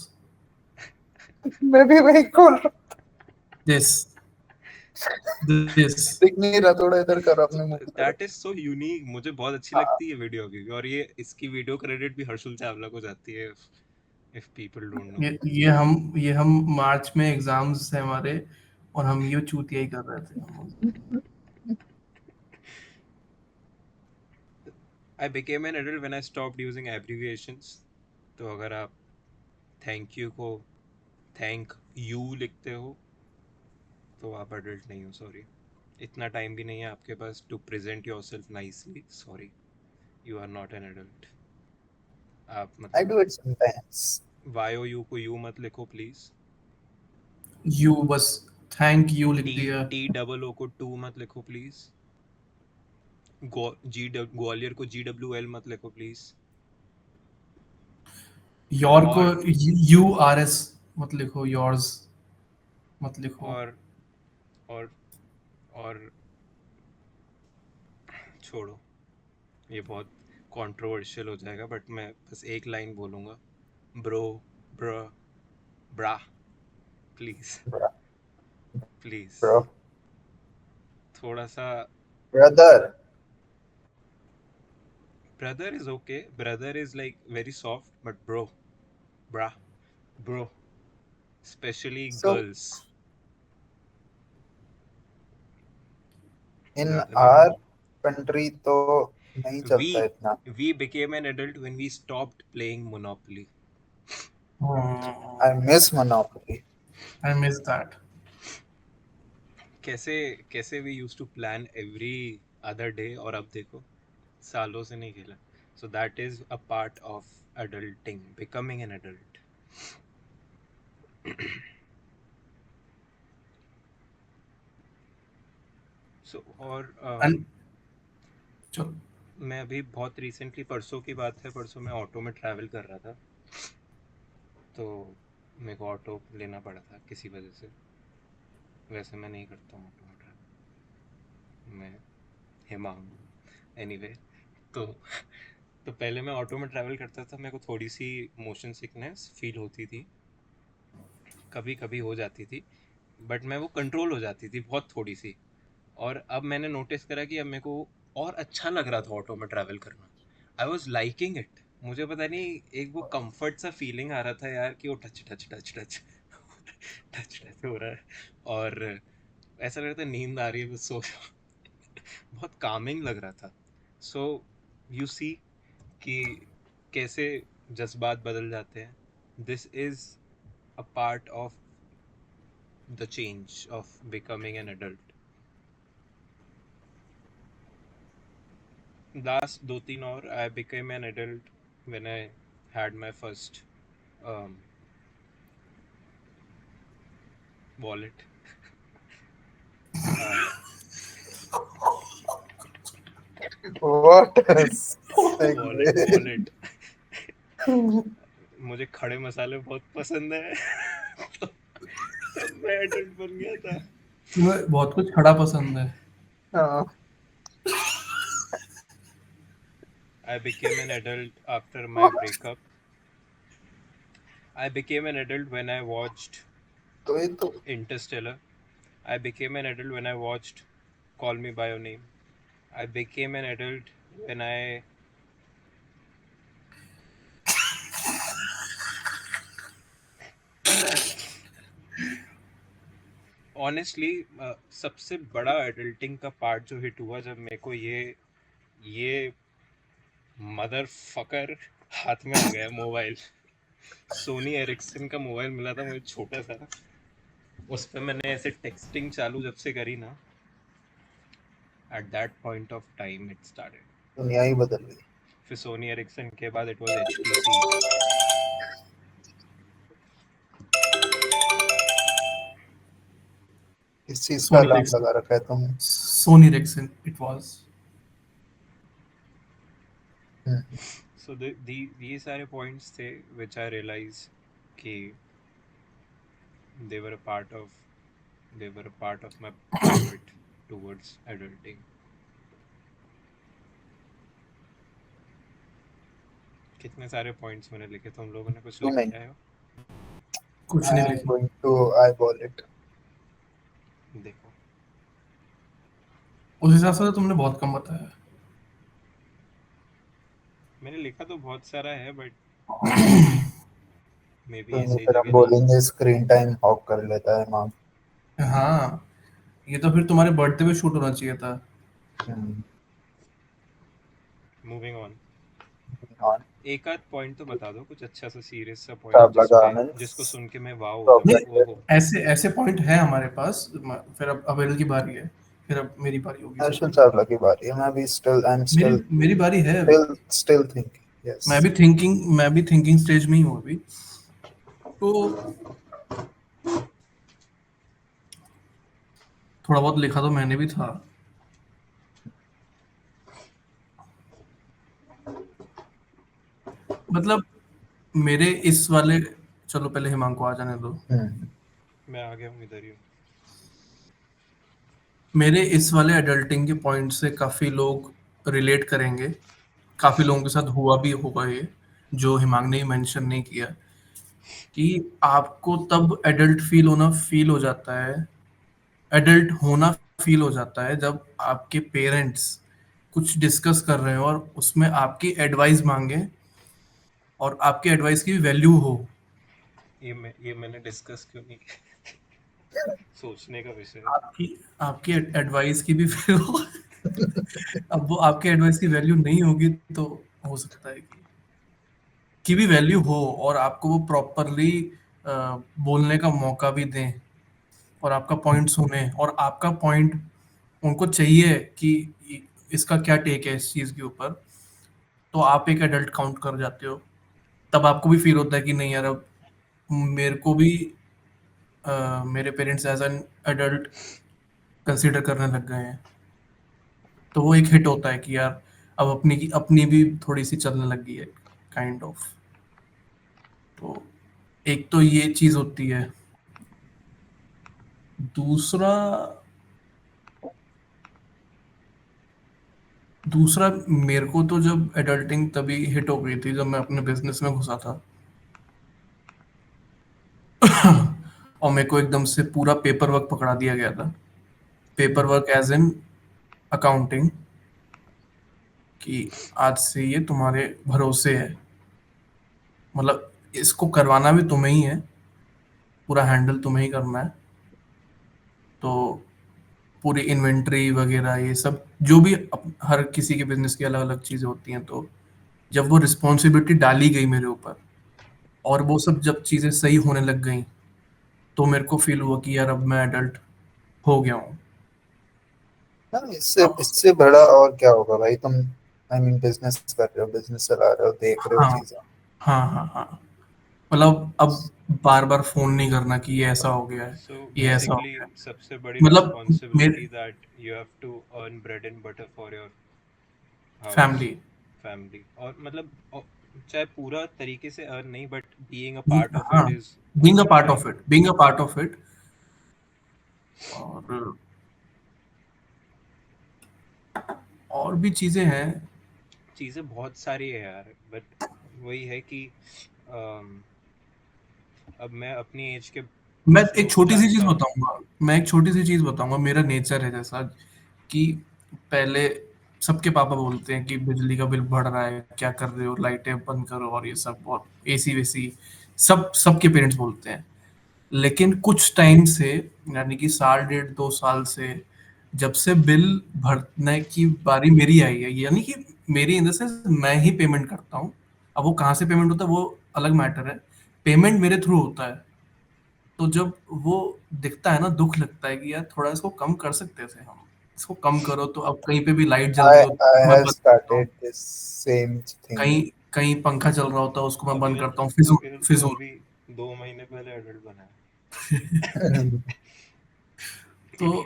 मैं भी वही खोल रहा this. This. दिख नहीं रहा, थोड़ा इधर कर अपने मुंह की तरफ। दैट इज सो यूनिक, मुझे बहुत अच्छी हाँ। लगती है वीडियो की। और ये इसकी वीडियो क्रेडिट भी हर्षुल चावला को जाती है, इफ पीपल डोंट नो। ये हम मार्च में एग्जाम्स है हमारे, और हम ये चूतिया ही कर रहे थे। I became an adult when I stopped using abbreviations. तो अगर आप थैंक यू को थैंक यू लिखते हो तो आप एडल्ट नहीं हो, सॉरी। इतना टाइम भी नहीं है आपके पास to present yourself nicely, sorry, you are not an adult. आप I मतलब do it sometimes. Y O U को यू मत लिखो प्लीज। यू बस थैंक यू लिख टी दिया। टी डबल ओ को टू मत लिखो प्लीज। ग्वालियर को GWL मत लिखो प्लीज। योर को और URS मत लिखो, योर्स मत लिखो। और और और छोड़ो, ये बहुत कंट्रोवर्शियल हो जाएगा, बट मैं बस एक लाइन बोलूंगा। ब्रो, ब्र, bra, please, Bro, please, bro, थोड़ा सा। brother. Brother is okay, brother is like very soft, but bro, bra, bro, specially So girls, in ज्यादा our नहीं। country तो नहीं वी चलता इतना। We became an adult when we stopped playing Monopoly. I miss Monopoly. I miss that. कैसे कैसे we use to plan every other day, और अब देखो सालों से नहीं खेला। So that is a part of adulting, becoming an adult. So और And चलो, मैं अभी बहुत रिसेंटली, परसों की बात है, परसों मैं ऑटो में ट्रैवल कर रहा था, तो मेरे को ऑटो लेना पड़ा था किसी वजह से। वैसे मैं नहीं करता हूँ ऑटो में ट्रैवल, मैं हिमांग एनीवे। तो तो पहले मैं ऑटो में ट्रैवल करता था, मेरे को थोड़ी सी मोशन सिकनेस फील होती थी, कभी कभी हो जाती थी, बट मैं वो कंट्रोल हो जाती थी बहुत थोड़ी सी। और अब मैंने नोटिस करा कि अब मेरे को और अच्छा लग रहा था ऑटो में ट्रैवल करना। I was liking it. मुझे पता नहीं, एक वो कंफर्ट सा फीलिंग आ रहा था यार, कि वो touch touch touch touch touch touch हो रहा है, और ऐसा लग रहा था नींद आ रही है, बस सो जाओ। बहुत कामिंग लग रहा था। सो यू सी कि कैसे जज्बात बदल जाते हैं। This is a part of the change of becoming an adult. Last 2-3 और I became an adult when I had my first um, wallet. uh, What a wallet segue. wallet मुझे खड़े मसाले बहुत पसंद है। तो तब मैं एडल्ट बन गया था। तुम्हें बहुत कुछ खड़ा पसंद है। हाँ, I became an adult after my breakup. I became an adult when I watched तो ये तो Interstellar. I became an adult when I watched Call Me by Your Name. I became an adult when I honestly सबसे बड़ा adulting का part जो hit हुआ जब मेरे को ये मदर फकर हाथ में आ गया मोबाइल। सोनी एरिक्सन का मोबाइल मिला था मुझे, छोटा सा। उस पे मैंने ऐसे टेक्सटिंग चालू जब से करी ना, at that point of time it started. दुनिया ही बदल गई। फिर सोनी एरिक्सन के बाद इट वाज एचटीसी। इस चीज का सोनी अलार्म रिक्सन, लगा रखा है तुमने? Sony Ericsson it was. Hmm, so ये सारे पॉइंट्स थे व्हिच आई रियलाइज कि they were a part of they were a part of my pivot towards adulting. कितने सारे पॉइंट्स मैंने लिखे, तुम लोगों ने कुछ तू लिख नहीं। के आए हो? कुछ नहीं आई एम लिखा। Going to eyeball it. देखो, उस हिसाब से तो तुमने बहुत कम बताया। मैंने लिखा तो बहुत सारा है, बट मे बी तो ये नहीं, सही फिर हम जगह नहीं है। बोलेंगे स्क्रीन टाइम हॉग कर लेता है माँ। हाँ, ये तो फिर तुम्हारे बर्थडे पे शूट होना चाहिए था। Moving on. ऑन। एक आध पॉइंट तो बता दो, कुछ अच्छा सा सीरियस सा पॉइंट चावला जिसको गारमेंट्स। सुन के मैं वाव हो जाऊं, वो प्रॉब्लम। हो। ऐसे ऐसे पॉइंट है हमारे पास। फिर अब अवेल की बारी है, फिर अब मेरी बारी होगी हर्षल सबकी। चावला की बारी है। मैं भी स्टिल आई एम मेरी स्टिल मेरी बारी है अभी। Still thinking. यस। मैं भी थिंकिंग स्टेज में ही हूँ अभी। तो थोड़ा बहुत लिखा तो मैंने भी था। मतलब मेरे इस वाले, चलो पहले हिमांक को आ जाने दो। हम्म। मैं आ गया हूँ, इधर ही हूँ। मेरे इस वाले एडल्टिंग के पॉइंट से काफी लोग रिलेट करेंगे। काफी लोगों के साथ हुआ भी होगा ये, जो हिमांक ने मेंशन नहीं किया, कि आपको तब एडल्ट होना फील हो जाता है जब आपके पेरेंट्स कुछ डिस्कस कर रहे हो और उसमें आपकी एडवाइस मांगे और आपकी एडवाइस की वैल्यू हो। ये मैंने डिस्कस क्यों नहीं किया? सोचने का विषय है। आपकी आपकी एडवाइस की भी फिर हो। अब वो आपके एडवाइस की वैल्यू नहीं होगी, तो हो सकता है कि भी वैल्यू हो और आपको वो प्रॉपरली बोलने का मौका भी दें और आपका पॉइंट सुने और आपका पॉइंट उनको चाहिए कि इसका क्या टेक है इस चीज के ऊपर। तो आप एक एडल्ट काउंट कर जाते हो। तब आपको भी फील होता है कि नहीं यार, अब मेरे को भी मेरे parents as an adult consider करने लग गए हैं। तो वो एक हिट होता है कि यार अब अपनी भी थोड़ी सी चलने लगी है, काइंड ऑफ। तो एक तो ये चीज होती है। दूसरा दूसरा मेरे को तो जब एडल्टिंग तभी हिट हो गई थी जब मैं अपने बिजनेस में घुसा था। और मेरे को एकदम से पूरा पेपर वर्क पकड़ा दिया गया था। Paper work as in accounting, कि आज से ये तुम्हारे भरोसे है, मतलब इसको करवाना भी तुम्हें ही है, पूरा हैंडल तुम्हें ही करना है। तो पूरी इन्वेंट्री वगैरह ये सब जो भी हर किसी के बिजनेस की अलग अलग चीजें होती हैं। तो जब वो रिस्पॉन्सिबिलिटी डाली गई मेरे ऊपर और वो सब जब चीजें सही होने लग गई, तो मेरे को फील हुआ कि यार अब मैं एडल्ट हो गया हूँ। हाँ, इससे अब इससे बड़ा और क्या होगा भाई? तुम आई मीन बिजनेस कर रहे हो, बिजनेस चला रहे हो, देख रहे हो हाँ चीजें। हाँ हाँ हाँ, मतलब अब बार बार फोन नहीं करना कि ये ऐसा हो गया है, सो ये ऐसा हो बेसिकली गया है। सबसे बड़ी मतलब रिस्पॉन्सिबिलिटी मेरे that you have to earn bread and butter for your house, family, family, और मतलब चाहे पूरा तरीके से अर्न नहीं, but being a part of हाँ, it is being a part of men. It, being a part of it. और और भी चीजें हैं। चीज़ें बहुत सारी है यार, बट वही है कि अम, अब मैं अपनी एज के मैं कुछ एक लोगों को छोटी सी चीज जानता हूँ। बताऊंगा, मैं एक छोटी सी चीज बताऊंगा, मेरा नेचर है जैसा कि पहले सबके पापा बोलते हैं कि बिजली का बिल बढ़ रहा है, क्या कर रहे हो, लाइटें बंद करो और ये सब, और एसी वेसी, सब सबके पेरेंट्स बोलते हैं। लेकिन कुछ टाइम से, यानी कि साल डेढ़ 2 साल से, जब से बिल भरने की बारी मेरी आई है, यानी कि मेरी इन द सेंस मैं ही पेमेंट करता हूँ। अब वो कहाँ से पेमेंट होता है वो अलग मैटर है, पेमेंट मेरे थ्रू होता है। तो जब वो दिखता है ना, दुख लगता है कि यार थोड़ा इसको कम कर सकते थे हम, इसको कम करो। तो अब कहीं पे भी लाइट जल आई रही हो आई तो मैं हैव बंद करता हूँ, स्टार्टेड दिस सेम थिंग। कहीं कहीं पंखा चल रहा होता है उसको मैं बंद अविरल करता हूँ, फिजूल अविरल तो फिजूल। अभी 2 महीने पहले एडल्ट बना है। तो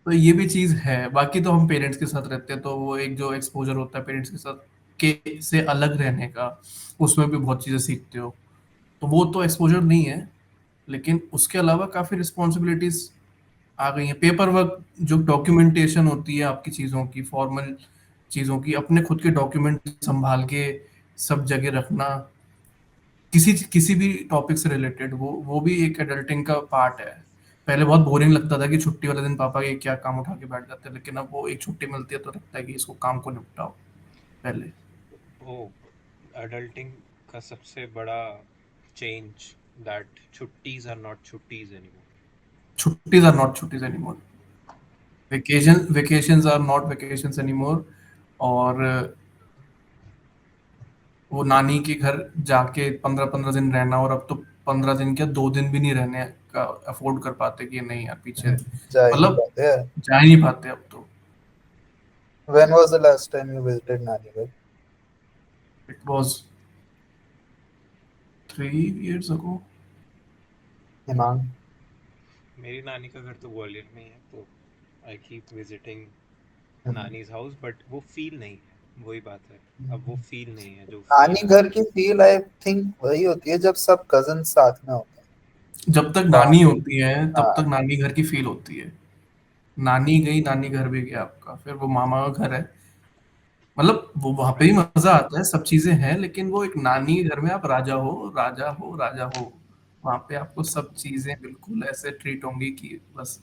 तो ये भी चीज है। बाकी तो हम पेरेंट्स के साथ रहते हैं, तो वो एक जो एक्सपोजर होता है पेरेंट्स के साथ के से अलग रहने का, उसमें भी बहुत चीजें सीखते हो। तो वो तो एक्सपोजर नहीं है, लेकिन उसके अलावा काफी रिस्पॉन्सिबिलिटीज आ गई हैं। पेपर वर्क, जो डॉक्यूमेंटेशन होती है आपकी चीज़ों की, फॉर्मल चीज़ों की, अपने खुद के डॉक्यूमेंट संभाल के सब जगह रखना, किसी किसी भी टॉपिक से रिलेटेड, वो भी एक एडल्टिंग का पार्ट है। पहले बहुत बोरिंग लगता था कि छुट्टी वाले दिन पापा ये क्या काम उठा के बैठ जाते हैं, लेकिन अब वो एक छुट्टी मिलती है तो लगता है कि इसको काम को निपटाओ पहले। ओ, एडल्टिंग का सबसे बड़ा चेंज दैट छुट्टीज आर नॉट छुट्टीज एनीमोर। छुट्टीज आर नॉट छुट्टीज anymore, vacations are not vacations anymore. और वो नानी के घर जाके 15-15 दिन रहना, और अब तो 15 दिन क्या, 2 दिन भी नहीं रहने का अफोर्ड कर पाते कि नहीं यार पीछे, जा ही नहीं मतलब पाते हैं। जा ही नहीं पाते अब तो। When was the last time you visited Nanigarh? It was 3 years ago। Hemang? मेरी नानी का घर तो ग्वालियर में ही है, तो I keep visiting hmm. Nannies house, but वो फील नहीं है, वही बात है। अब वो फील नहीं है जो फील नानी घर की फील आई थिंक वही होती है जब सब कजन साथ में होते हैं। जब तक वहाँ नानी पे होती है तब तक हाँ। नानी घर की फील होती है। नानी गई, नानी घर भी गया आपका, फिर वो मामा का घर है, मतलब वो वहां पे ही राइट। मजा आता है, सब चीजें हैं, लेकिन वो एक नानी के घर में आप राजा हो, राजा हो, राजा हो। वहां पे आपको सब चीजें बिल्कुल ऐसे ट्रीट होंगी कि बस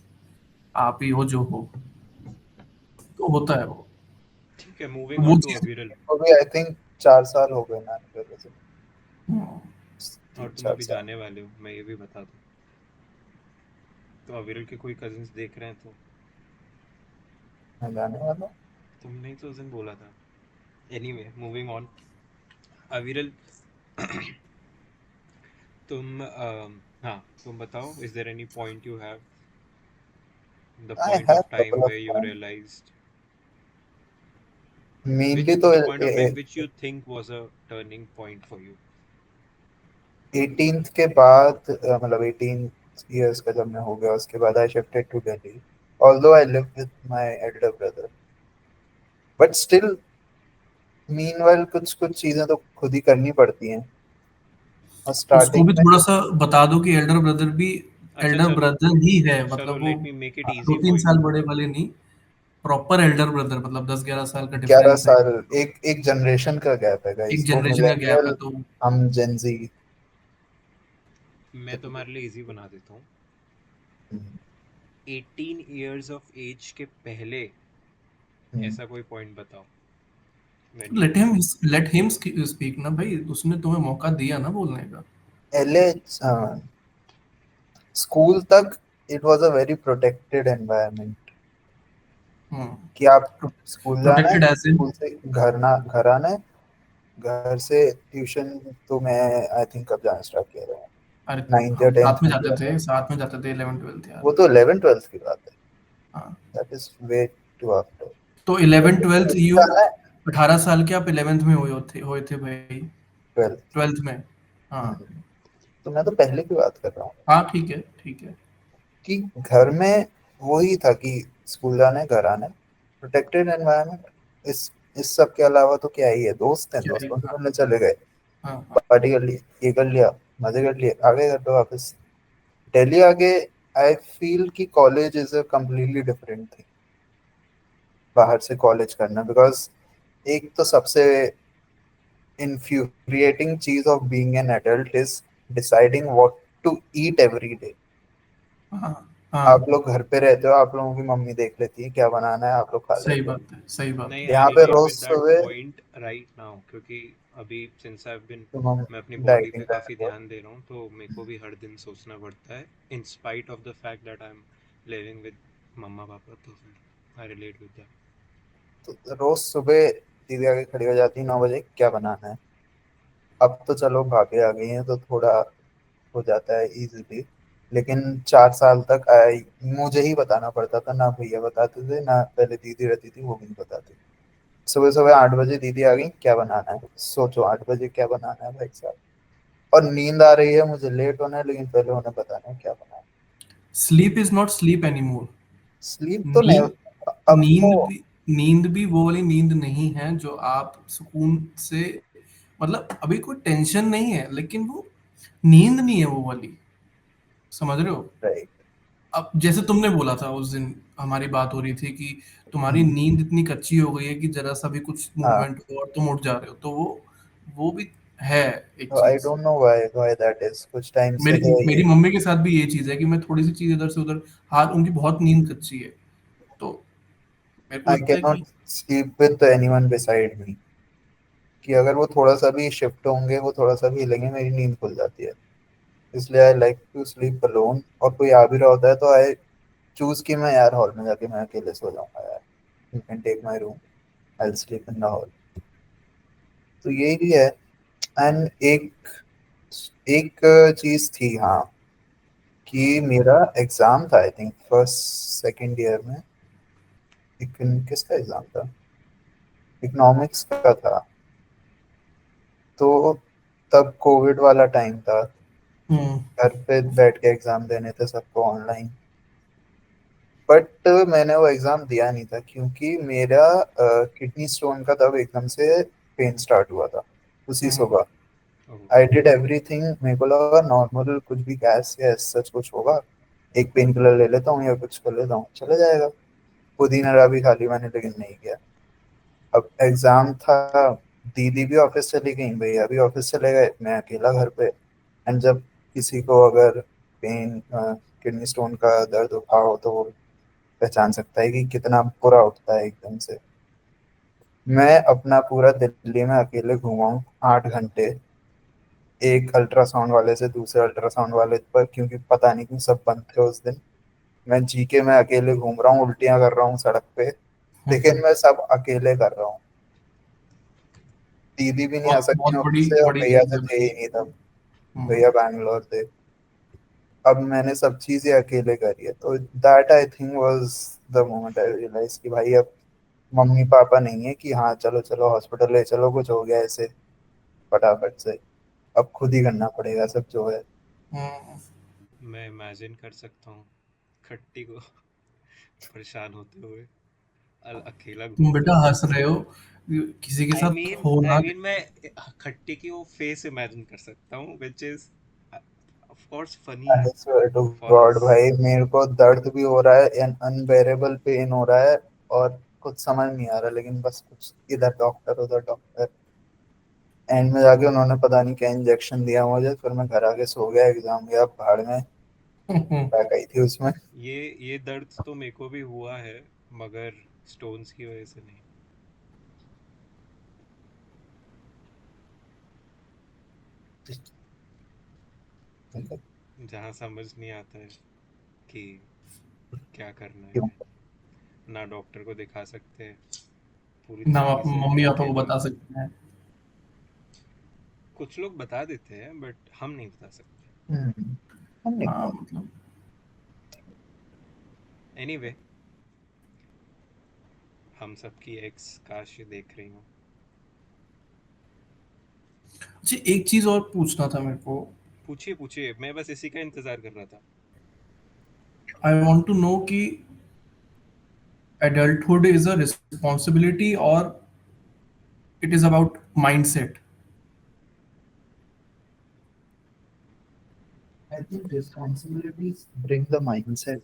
आप ही हो जो हो। तो होता है वो। ठीक है, तो मूविंग वो ऑन टू चीज। अविरल। वो भी आई थिंक 4 साल हो गए नानी घर वैसे। हम्म, और तीन तुम चार अभी साल जाने वाले हो, मैं ये भी बता दूं। तो अविरल के कोई कजिन्स देख रहे हैं तो। मैं जाने वाला हूँ। तुमने ही तो उस दिन बोला था। Anyway, moving on. अविरल, हाँ, तुम बताओ, is there any point you have, the I point have of time couple of where you point. realized, mainly तो which point of time which you think was a turning point for you? 18th के बाद मतलब 18 years का जब मैं हो गया उसके बाद I shifted to Delhi. Although I live with my elder brother, but still meanwhile कुछ कुछ चीजें तो खुद ही करनी पड़ती हैं, और उसको स्टार्टिंग भी में। थोड़ा सा बता दो कि अच्छा एल्डर चलो, ब्रदर ही है, चलो मतलब वो लेट मी मेक इट दो इजी तीन फॉर साल यू। बड़े वाले नहीं, प्रॉपर एल्डर ब्रदर, मतलब 10-11 साल का 11 डिफरेंस है। साल, एक एक जनरेशन का गैप है एक गाइस, वो जनरेशन का गैप है मिलेनियल, तो। हम जेंजी। मैं तुम्हारे लिए इजी बना देता हूँ। 18 ईयर्स ऑफ एज के पहले ऐसा कोई पॉइंट बताओ when you let no. Him let him speak ना भाई, उसने तुम्हें मौका दिया ना बोलने का। पहले स्कूल तक it was a very protected environment, hmm. कि आप स्कूल जाना है, प्रोटेक्टेड एज इन। स्कूल से घर आना है, घर से ट्यूशन। तो मैं आई थिंक कब जाना स्टार्ट किया था, अरे नाइन्थ या हम टेंथ साथ में में जाते किया थे, था। साथ में जाते थे 11th 12th यार। वो तो 11th 12th की बात है, हाँ। That is way to after. तो 11th 12th यू जाना है 18 साल के आप 11th में हुए थे भाई। 12th। 12th में। हाँ। तो मैं तो पहले की बात कर रहा हूँ, हाँ ठीक है ठीक है। कि घर में वही था कि स्कूल जाना है, घर आना है, प्रोटेक्टेड एनवायरनमेंट। इस सब के अलावा तो क्या ही है, दोस्त हैं, क्या ही, दोस्तों से हाँ। मिलने चले गए, हाँ हाँ। पार्टी कर ली, ये कर लिया, मजे कर लिए, आगे कर दो वापस। दिल्ली आगे आई फील कि college is a completely different thing, बाहर से कॉलेज करना, बिकॉज एक तो सबसे infuriating चीज of being an adult is deciding what to eat every day. हाँ आप हाँ। लोग घर पे रहते हो, आप लोगों की मम्मी देख लेती है क्या बनाना है, आप लोग खा सही लेते हो। बात है, सही बात नहीं, है। आई यहाँ पे रिलेट रोज विद दैट सुबह पॉइंट राइट नाउ, क्योंकि अभी सिंस आई हैव बीन, तुम हम मैं अपनी बॉडी डाइटिंग पे कर काफ़ी रहे हो, ध्यान दे रहा हूँ, तो मेरे को भी हर दिन सोचना पड़ता है in spite of the fact that I am living with मम्मा पापा, तो फिर आई रिलेट विद दैट। तो रोज सुबह दीदी आके खड़ी हो जाती है 9 बजे, क्या बनाना है। अब तो चलो भाभी आ गई हैं तो थोड़ा हो जाता है इजीली, लेकिन 4 साल तक आई मुझे ही बताना पड़ता था, ना भैया बताते थे, ना पहले दीदी रहती थी वो भी नहीं बताती। सुबह सुबह 8 बजे दीदी आ गई, क्या बनाना है, सोचो 8 बजे क्या बनाना है भाई साहब। और नींद आ रही है, मुझे लेट होना है, लेकिन पहले उन्हें बताना है क्या बनाना है। Sleep is not sleep anymore. Sleep तो नहीं, नींद अब तो नींद भी वो वाली नींद नहीं है जो आप सुकून से, मतलब अभी कोई टेंशन नहीं है लेकिन वो नींद नहीं है वो वाली, समझ रहे हो। राइट। अब जैसे तुमने बोला था उस दिन, हमारी बात हो रही थी कि तुम्हारी नींद इतनी कच्ची हो गई है कि जरा सा भी कुछ हाँ, मूवमेंट हो और तुम उठ जा रहे हो, तो वो भी है एक तो आई चीज। Don't know why that is, कुछ टाइम से मेरी है मेरी ये। मम्मी के साथ भी ये चीज है कि मैं थोड़ी सी चीज इधर से उधर, हाथ उनकी बहुत नींद कच्ची है, तो मेरे को आई लगता कैन है नॉट कि sleep with anyone beside me, कि अगर वो थोड़ा सा भी शिफ्ट होंगे, वो थोड़ा सा भी हिलेंगे, मेरी नींद खुल जाती है। इसलिए I like to sleep alone, और कोई आ भी रहा होता है तो आई चूज कि मैं यार हॉल में जाके मैं अकेले सो जाऊंगा यार, you can take my room, I sleep in the hall. तो यही भी है। एंड एक एक चीज थी, हाँ, कि मेरा एग्जाम था I think first second year में, किसका एग्जाम था, इकोनॉमिक्स का था। तो तब कोविड वाला टाइम था, हम्म। घर पे बैठ के एग्जाम देने थे सबको ऑनलाइन। बट मैंने वो एग्जाम दिया नहीं था, क्योंकि मेरा किडनी स्टोन का तब एकदम से पेन स्टार्ट हुआ था उसी हम्म। सुबह। ओह। आई डिड एवरीथिंग, मेरे को लगा नॉर्मल कुछ भी गैस या सच कुछ होगा, एक पेन किलर ले लेता हूँ या कुछ कर लेता हूँ चला जाएगा। पुदीना रहा भी खा ली मैंने, लेकिन नहीं किया। अब एग्जाम था, दीदी भी ऑफिस चली गई, भैया भी ऑफिस चले गए, मैं अकेला घर पे। एंड जब किसी को अगर पेन, किडनी स्टोन का दर्द उठा हो तो वो पहचान सकता है कि कितना बुरा उठता है एकदम से। मैं अपना पूरा दिल्ली में अकेले घुमा हूँ 8 घंटे, एक अल्ट्रासाउंड वाले से दूसरे अल्ट्रासाउंड वाले पर, क्योंकि पता नहीं क्यों सब बंद थे उस दिन। मैं जी के मैं अकेले घूम रहा हूँ, उल्टियां कर रहा हूँ सड़क पे, लेकिन मैं सब अकेले कर रहा हूँ। दीदी भी नहीं आ बहुत सकती बहुत ऑफिस बड़ी से, और बड़ी भैया तो थे जिम्मेदारी ही है। नहीं तब, हम्म। भैया बैंगलोर थे। अब मैंने सब चीजें अकेले करी है, तो that I think was the moment I realize कि भाई अब मम्मी पापा नहीं है कि हाँ चलो चलो हॉस्पिटल ले चलो, कुछ हो गया ऐसे फटाफट से। अब खुद ही करना पड़ेगा सब जो है। हम्म। मैं इमेजिन कर सकता हूँ खट्टी को परेशान होते हुए। अकेला तुम घूमता बेटा हूँ। हंस रहे हो, किसी के साथ हो आई ना। मीन मैं खट्टे की वो फेस इमेजिन कर सकता हूँ, which is of course funny I swear to for God us. भाई, मेरे को दर्द भी हो रहा है एंड अनबेरेबल पेन हो रहा है, और कुछ समझ नहीं आ रहा, लेकिन बस कुछ इधर डॉक्टर उधर डॉक्टर, एंड में जाके उन्होंने पता नहीं क्या इंजेक्शन दिया मुझे, फिर मैं घर आके सो गया, एग्जाम गया भाड़ में, बैक आई थी उसमें। ये दर्द तो मेरे को भी हुआ है, मगर स्टोन्स की वजह से नहीं। जहाँ समझ नहीं आता है कि क्या करना क्यों? है। ना डॉक्टर को दिखा सकते हैं, पूरी ना आप तरीके से मम्मी पापा को अकेले बता हो। सकते हैं। कुछ लोग बता देते हैं बट हम नहीं बता सकते। हम्म, हम नहीं हाँ बताते। मतलब, एनीवे, हम सबकी एक्स काश ये देख रही हूँ। अच्छा एक चीज और पूछना था मेरे को। पूछिए पूछिए, मैं बस इसी का इंतजार कर रहा था। आई वांट टू नो कि adulthood is a responsibility or it is about mindset. I think responsibilities bring the mindset.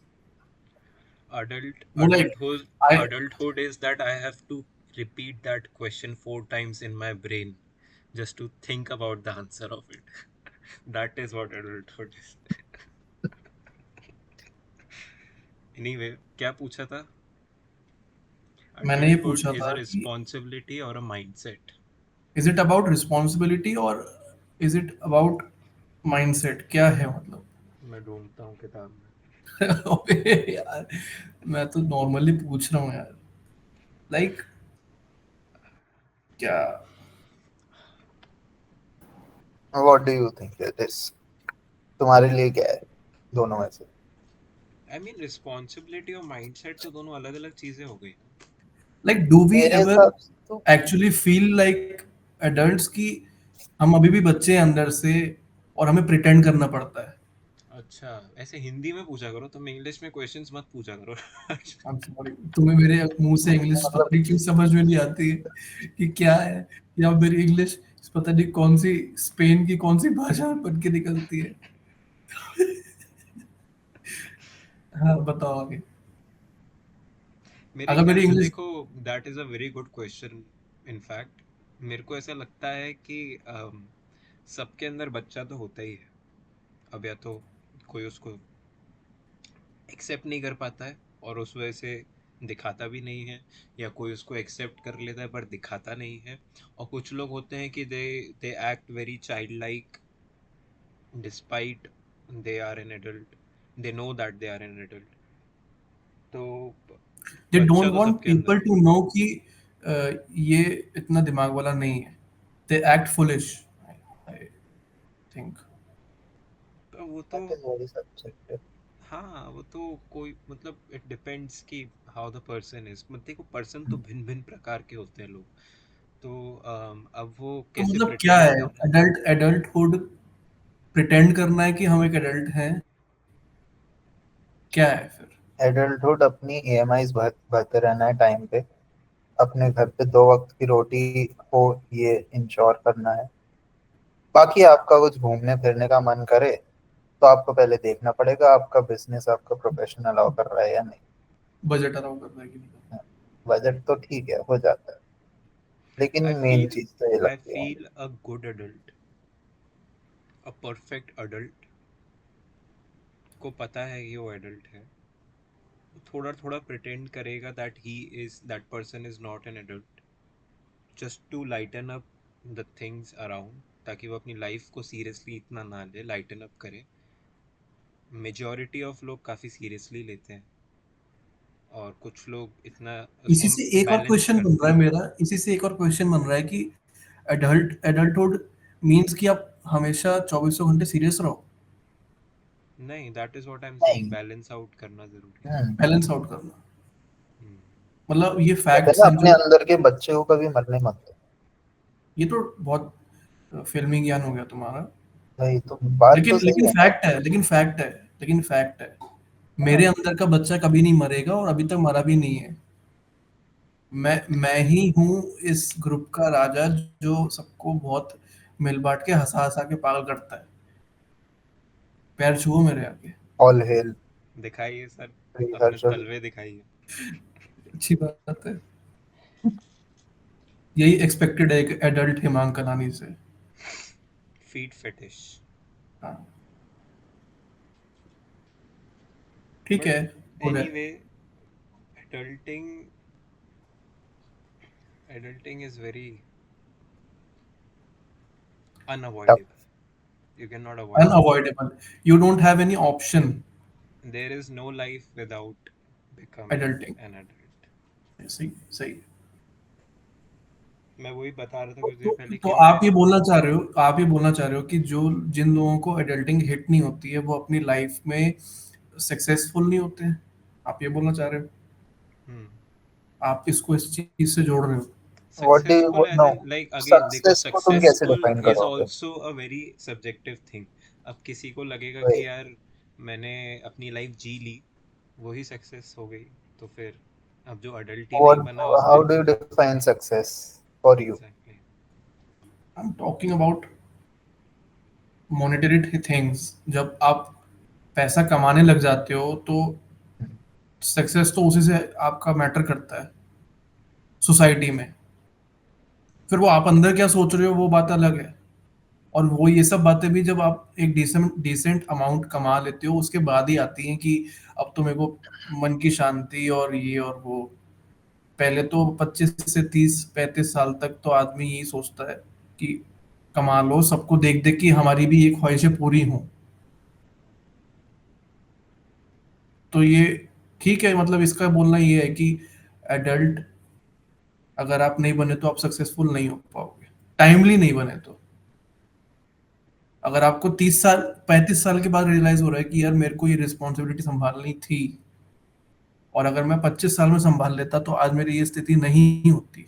Adult वो like adulthood I adulthood is that I have to repeat that question 4 times in my brain just to think about the answer of it. That is what adulthood is. Anyway, क्या पूछा था? मैंने ये Adulthood पूछा is था a कि responsibility or a mindset? is it about responsibility or is it about mindset, क्या है मतलब? मैं ढूंढता हूँ किताब में। अबे यार, मैं तो नॉर्मली पूछ रहा हूँ यार, लाइक क्या? What do you think it is? तुम्हारे लिए क्या है दोनों में से? I mean, responsibility और mindset तो दोनों अलग अलग चीजें हो गई ना। लाइक डू वी मेरे एवर हिसाब से तो एक्चुअली फील लाइक एडल्ट्स की हम अभी भी बच्चे हैं अंदर से और हमें प्रिटेंड करना पड़ता है? अच्छा, ऐसे हिंदी में पूछा करो, तुम इंग्लिश में क्वेश्चंस मत पूछा करो। I'm sorry, तुम्हें मेरे मुंह से इंग्लिश पता मतलब नहीं क्यों समझ में नहीं आती है कि क्या है, या मेरी इंग्लिश पता नहीं कौन सी स्पेन की कौन सी भाषा बन के निकलती है। हाँ बताओ आगे। मेरे अगर ख्याल मेरी से इंग्लिश, देखो, that is a very good question. In fact मेरे को ऐसा लगता है कि सबके अंदर बच्चा तो होता ही है। अब या तो कोई उसको एक्सेप्ट नहीं कर पाता है और उस वजह से दिखाता भी नहीं है, या कोई उसको एक्सेप्ट कर लेता है पर दिखाता नहीं है। और कुछ लोग होते हैं कि they act very child like despite they are an adult, they know that they are an adult. तो दे बच्चा डोंट तो वांट सबके अंदर पीपल है। टू नो कि ये इतना दिमाग वाला नहीं है। They act foolish, I think. तो वो तो that is very subjective. हाँ, वो तो कोई मतलब इट डिपेंड्स कि हाउ द पर्सन इज। मतलब देखो, पर्सन तो भिन्न भिन्न प्रकार के होते हैं लोग। तो अब वो तो कैसे मतलब क्या प्रिटेंड है कर रहे हैं। एडल्टहुड? प्रिटेंड करना है कि हम एक एडल्ट हैं? क्या है फिर? एडल्टहुड अपनी ईएमआईज भरते रहना है टाइम पे, अपने घर पे 2 वक्त की रोटी हो, ये इंश्योर करना है। बाकी आपका कुछ घूमने फिरने का मन करे तो आपको पहले देखना पड़ेगा आपका बिजनेस आपका प्रोफेशन अलाउ कर रहा है या नहीं। बजट अलाउ करना है कि नहीं करना? बजट तो ठीक है, हो जाता है, लेकिन आई मेन फील चीज तो ये आई लगती है मुझे। Feel a good adult, a perfect adult को पता है कि वो एडल्ट है, थोड़ा थोड़ा प्रिटेंड करेगा that he is that person is not an adult, just to lighten up the things around, ताकि वो अपनी लाइफ को सीरियसली इतना ना ले, लाइटन अप करे। मेजॉरिटी ऑफ लोग काफ़ी सीरियसली लेते हैं और कुछ लोग इतना इसी उसको से एक और बैलेंस क्वेश्चन बन करते रहा हैं। है मेरा, इसी से एक और क्वेश्चन बन रहा है कि एडल्टहुड मींस कि आप हमेशा चौबीसों घंटे सीरियस रहो? नहीं, that is what I am saying, नहीं। बैलेंस आउट करना ज़रूरी है। हम्म। बैलेंस आउट करना, हम्म। मतलब ये कहते हैं फैक्ट्स ना, हैं अपने जो, अंदर के बच्चे को कभी मरने मत दो। ये तो बहुत फिल्मी ज्ञान हो गया तुम्हारा। भाई तो बात लेकिन तो सही लेकिन है ना। फैक्ट है, लेकिन फैक्ट है, मेरे हाँ। अंदर का बच्चा कभी नहीं मरेगा और अभी तक मरा भी नहीं है। मैं ही हूँ इस ग्रुप का राजा जो सबको बहुत मिल बांट के हंसा हंसा के पागल करता है। पैर छुओ मेरे आगे। ऑल हेल दिखाइए सर, श्री अपने हर्षल। तलवे दिखाइए। अच्छी बात है। यही एक्सपेक्टेड है एक एडल्ट हिमांक कलानी से। Feet fetish. हाँ, ठीक बट है, गुड है। Anyway, adulting adulting is very tough. unavoidable. You cannot avoid it. Unavoidable, you don't have any option. There is no life without becoming adulting, an adult. सही सही। मैं वही बता रहा था तो, कुछ देर पहले तो कि मैं आप ये बोलना चाह रहे हो, आप ये बोलना चाह रहे हो कि जो जिन लोगों को एडल्टिंग हिट नहीं होती है वो अपनी लाइफ में सक्सेसफुल नहीं होते हैं, आप ये बोलना चाह रहे हो? हम्म आप इसको इस चीज से जोड़ रहे हो? What do successful you as know? In like again देखो, सक्सेस को तुम कैसे सक्सेसफुल डिफाइन इज करोगे? Also a very subjective thing. अब किसी को लगेगा वही। कि यार मैंने अपनी लाइफ जी ली, वही सक्सेस हो गई। तो फिर अब जो अडल्ट ही नहीं व्हाट, बना हाउ उसने do you define success for you? Exactly. I am talking about monetary things. जब आप पैसा कमाने लग जाते हो तो सक्सेस तो उसी से आपका मैटर करता है सोसाइटी में। फिर वो आप अंदर क्या सोच रहे हो वो बात अलग है। और वो ये सब बातें भी जब आप एक डिसेंट डिसेंट अमाउंट कमा लेते हो उसके बाद ही आती हैं कि अब तो मेरे को मन की शांति और ये और वो। पहले तो 25 से 30 35 साल तक तो आदमी यही सोचता है कि कमा लो, सबको देख देख कि हमारी भी ये ख्वाहिशें पूरी हों। तो ये ठीक है, मतलब इसका बोलना ये है कि एडल्ट अगर आप नहीं बने तो आप सक्सेसफुल नहीं हो पाओगे, टाइमली नहीं बने तो। अगर आपको 30 साल 35 साल के बाद रियलाइज हो रहा है कि यार मेरे को ये रिस्पॉन्सिबिलिटी संभालनी थी, और अगर मैं 25 साल में संभाल लेता तो आज मेरी ये स्थिति नहीं होती।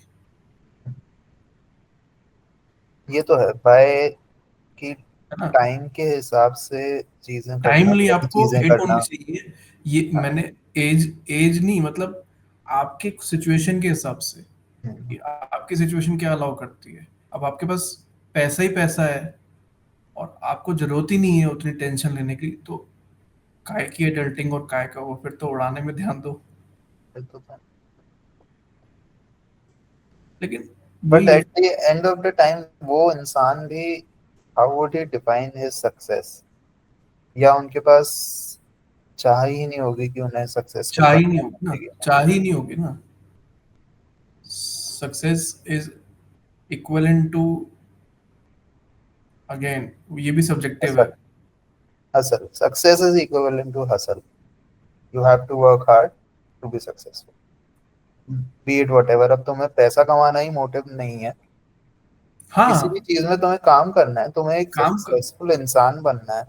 ये तो है भाई कि है ना? टाइम के हिसाब से चीजें करना, टाइमली सही आपको चीजें हिट होनी करना। चाहिए। ये हाँ। मैंने एज एज नहीं, मतलब आपके सिचुएशन के हिसाब से हम्म, कि आपकी सिचुएशन क्या अलाउ करती है। अब आपके पास पैसा ही पैसा है और आपको जरूरत ही नहीं है उतनी टेंशन लेने की, तो काय की एडल्टिंग और काय का वो, फिर तो उड़ाने में ध्यान दो। ये तो था। लेकिन बट वही है। At the end of the time वो इंसान भी, how would he define his success? या उनके पास चाह ही नहीं होगी कि उन्हें सक्सेसफुल चाह ही बनना नहीं है होगी ना, जिंदगी में। चाह ही नहीं होगी ना। Success is equivalent to, again ये भी सब्जेक्टिव है। Hustle, hustle success is equivalent to hustle. You have to work hard to be successful, be it whatever. अब तुम्हें पैसा कमाना ही मोटिव नहीं है, किसी भी हाँ, चीज में तुम्हें काम करना है, तुम्हें एक काम कर। सक्सेसफुल इंसान बनना है,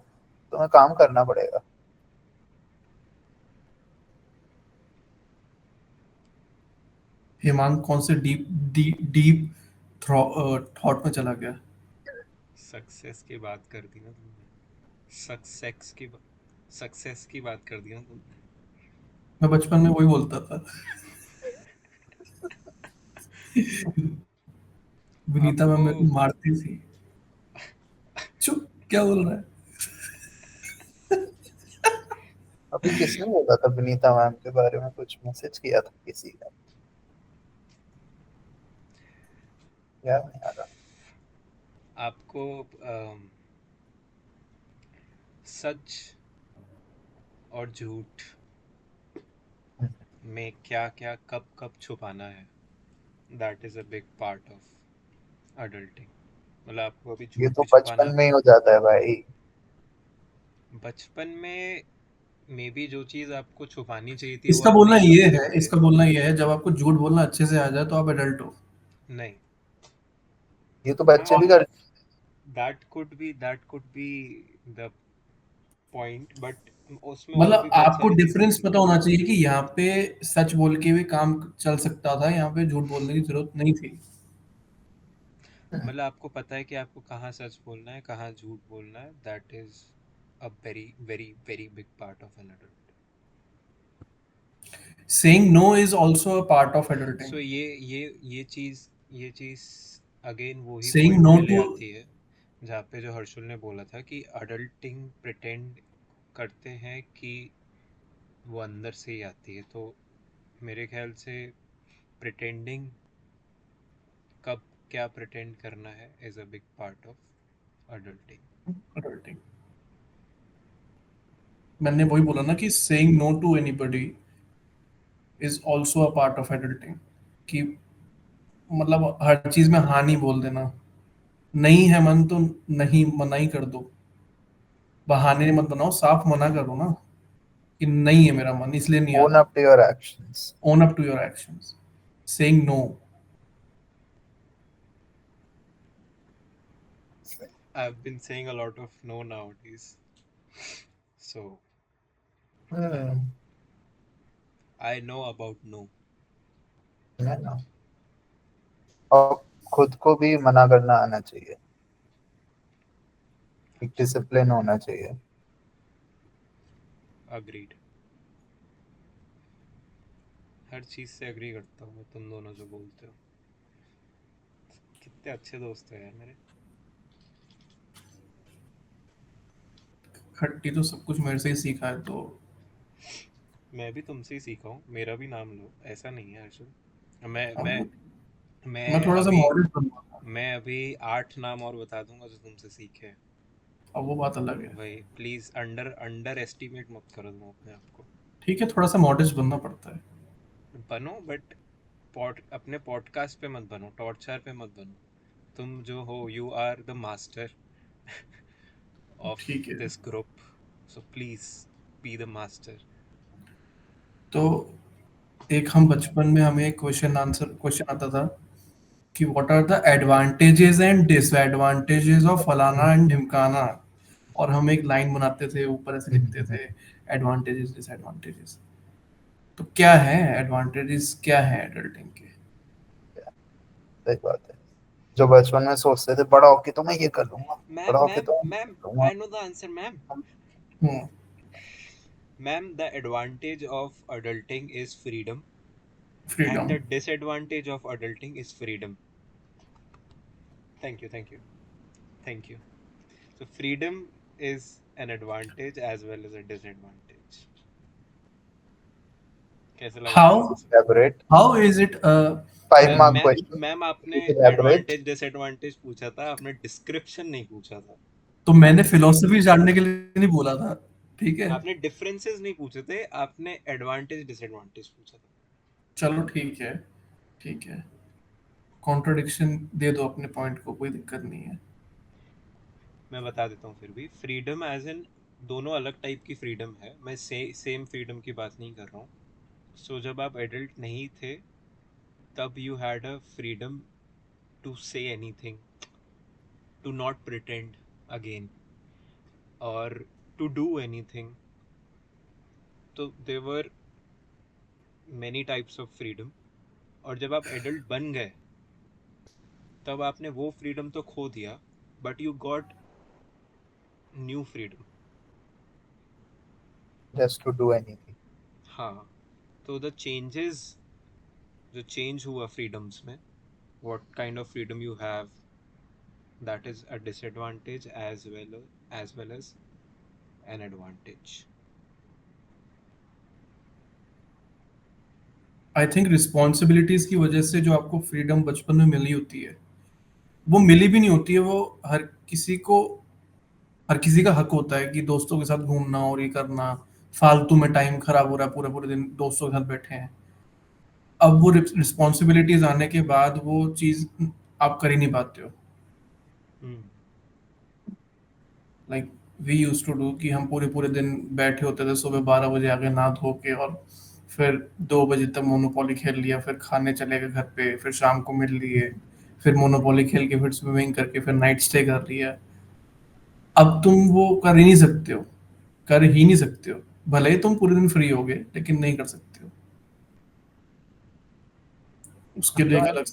तुम्हें काम करना पड़ेगा। हेमांग कौन से डीप डीप डीप थॉट में चला गया। सक्सेस की बात कर दी ना तुमने। सक्सेस की सक्सेस की बात कर दी ना तुमने। मैं बचपन में वही बोलता था। विनीता मैम आपको मेरे को मारती थी। चुप, क्या बोल रहा है? अभी किसने बोला था विनीता मैम के बारे में? कुछ मैसेज किया था किसी ने, याद नहीं आ रहा। आपको सच और झूठ में क्या क्या कब कब छुपाना है, that is a big part of adulting. मतलब आपको अभी ये झूठ तो भी बचपन छुपाना, में ही हो जाता है भाई। बचपन में मे बी जो चीज़ आपको छुपानी चाहिए थी वो इसका आप बोलना नहीं ये छुपा है, पाए। इसका बोलना ये है जब आपको झूठ बोलना अच्छे से आ जाए तो आप एडल्ट हो। नहीं। ये तो बच्चे भी कर। That could be the point, but उसमें और भी मतलब बहुत आपको सारी चीज़ें डिफरेंस थी। पता होना चाहिए कि यहाँ पे सच बोल के भी काम चल सकता था, यहाँ पे झूठ बोलने की जरूरत नहीं थी। मतलब आपको पता है कि आपको कहाँ सच बोलना है, कहाँ झूठ बोलना है। That is a very very very big part of an adult. Saying no is also a part of adulting. सो ये चीज़ अगेन वो ही Saying पॉइंट पे no ले to आती है जहाँ पे जो हर्षुल ने बोला था कि अडल्टिंग प्रिटेंड करते हैं कि वो अंदर से ही आती है। तो मेरे ख्याल से प्रिटेंडिंग कब क्या प्रिटेंड करना है is a big part of adulting. adulting. मैंने वही बोला ना कि saying no to anybody is also a part of adulting. कि मतलब हर चीज में हाँ नहीं बोल देना, नहीं है मन तो नहीं, मना ही कर दो, बहाने मत बनाओ, साफ मना करो ना कि नहीं है मेरा मन, इसलिए नहीं आ Own रहा। up to your actions. Own up to your actions, saying no. I've been saying a lot of no nowadays, so Hmm. I know about no. है ना, और खुद को भी मना करना आना चाहिए, एक डिसिप्लिन होना चाहिए। Agreed. हर चीज़ से एग्री करता हूँ मैं, तुम दोनों जो बोलते हो। कितने अच्छे दोस्त हो यार मेरे। खट्टी तो सब कुछ मेरे से ही सीखा है, तो मैं भी तुमसे ही सीखा हूँ, मेरा भी नाम लो, ऐसा नहीं है हर्षल। मैं मैं अब मैं मैं थोड़ा सा अभी मॉडरेट बनूंगा। मैं अभी 8 नाम और बता दूंगा जो तुमसे सीखे हैं। अब वो बात अलग है। भाई प्लीज अंडर अंडर एस्टिमेट मत करो तुम अपने आप को। ठीक है, थोड़ा सा मॉडरेट बनना पड़ता है। बनो बट अपने पॉडकास्ट पे मत बनो, टॉर्चर पे मत बनो। तुम जो हो you are the master of ठीक है। This group, so please be the master. तो एक हम बचपन में हमें एक क्वेश्चन आता था कि what are the advantages and disadvantages of फलाना एंड ढिमकाना, और हम एक लाइन बनाते थे, ऊपर ऐसे लिखते थे एडवांटेजेस डिसएडवांटेजेस। तो क्या है एडवांटेजेस, क्या है एडल्टिंग के? सही बात है, जो बचपन में सोचते थे बड़ा होके तो मैं ये कर लूंगा, मैम बड़ा होके मैम तो मैं मैम कर लूंगा। I know the answer ma'am. Hmm. Ma'am the advantage of adulting is freedom and freedom. The disadvantage of adulting is freedom. Thank you thank you thank you. So freedom is an advantage as well as a disadvantage. कैसे लगा how मेरा answer? Elaborate. How is it? 5 mark ma'am question. Ma'am आपने Please elaborate. Advantage disadvantage पूछा था, आपने description नहीं पूछा था। तो मैंने फिलोसफी जानने के लिए नहीं बोला था, ठीक है? आपने डिफरेंसेस नहीं पूछे थे, आपने एडवांटेज डिसएडवांटेज पूछा था। चलो ठीक है, ठीक है। कॉन्ट्रडिक्शन दे दो अपने पॉइंट को, कोई दिक्कत नहीं है। मैं बता देता हूँ फिर भी। फ्रीडम एज इन दोनों अलग टाइप की फ्रीडम है, मैं सेम फ्रीडम की बात नहीं कर रहा हूँ। सो जब आप एडल्ट नहीं थे तब you had a freedom to say anything, to not pretend again, और टू डू एनीथिंग। तो there many types of freedom. और जब आप एडल्ट बन गए तब आपने वो फ्रीडम तो खो दिया, but you got new freedom. Just to do anything. हाँ। तो द चेंजेस जो चेंज हुआ फ्रीडम्स में, what kind of freedom you have, that is a disadvantage as well as an advantage. I think responsibilities की वजह से जो आपको फ्रीडम बचपन में मिली होती है, वो मिली भी नहीं होती है। वो हर किसी को, हर किसी का हक होता है कि दोस्तों के साथ घूमना और ये करना, फालतू में टाइम खराब हो रहा है, पूरे पूरे दिन दोस्तों के साथ बैठे हैं। अब वो रिस्पॉन्सिबिलिटीज आने के बाद वो चीज आप कर ही नहीं पाते हो। Hmm. Like we use to do कि हम पूरे पूरे दिन बैठे होते थे, सुबह 12 बजे आके नहा धो के, और फिर 2 बजे तक मोनोपोली खेल लिया, फिर खाने चले गए घर पे, फिर शाम को मिल लिए, फिर मोनोपोली खेल के, फिर स्विमिंग करके, फिर नाइट स्टे कर लिया। अब तुम वो कर ही नहीं सकते हो, कर ही नहीं सकते हो। भले ही तुम पूरे दिन फ्री होगे, लेकिन नहीं कर सकते हो। उसके लिए एक मतलब अलग।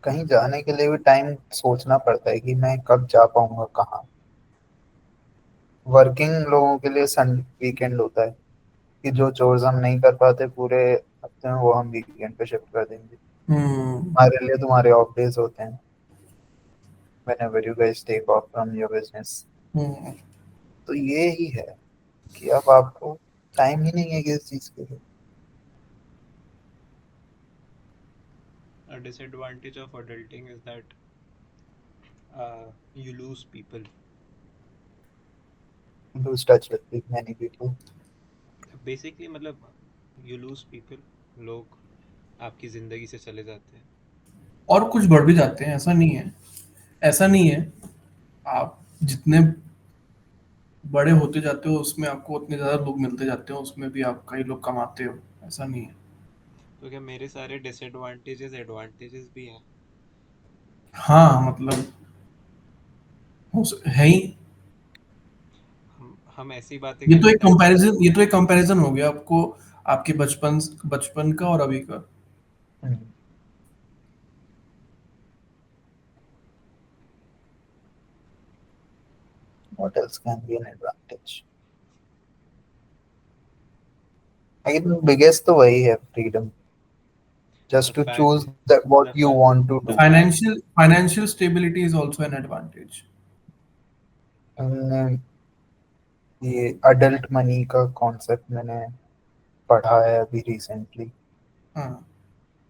कहीं जाने के लिए भी टाइम सोचना पड़ता है कि मैं कब जा पाऊंगा कहाँ। वर्किंग लोगों के लिए सन वीकेंड होता है, कि जो चोर्स हम नहीं कर पाते पूरे हफ्ते में, वो हम वीकेंड पे शिफ्ट कर देंगे। हम्म। हमारे लिए तुम्हारे ऑफ डेज होते हैं whenever you guys take off from your business। हम्म। तो ये ही है कि अब आपको टाइम ही नहीं है किसी चीज के लिए। A disadvantage of adulting is that you lose people. lose touch with many people। Basically मतलब you lose people, लोग आपकी जिंदगी से चले जाते हैं। और कुछ बढ़ भी जाते हैं, ऐसा नहीं है। ऐसा नहीं है। आप जितने बड़े होते जाते हो उसमें आपको उतने ज्यादा लोग मिलते जाते हो, उसमें भी आप कई लोग कमाते हो, ऐसा नहीं है। तो क्या मेरे सारे डिसएडवांटेजेस एडवांटेजेस भी हैं? हाँ मतलब है ही। हम ऐसी बातें करने लग गए हैं। ये तो एक कंपैरिजन हो गया आपको, आपके बचपन बचपन का और अभी का। what else can be an advantage? I think biggest तो वही है, freedom, the just to choose fact that what the you want to the do। Fact financial stability is also an advantage. हमने ये अडल्ट मनी का concept मैंने पढ़ा है अभी रिसेंटली, हाँ।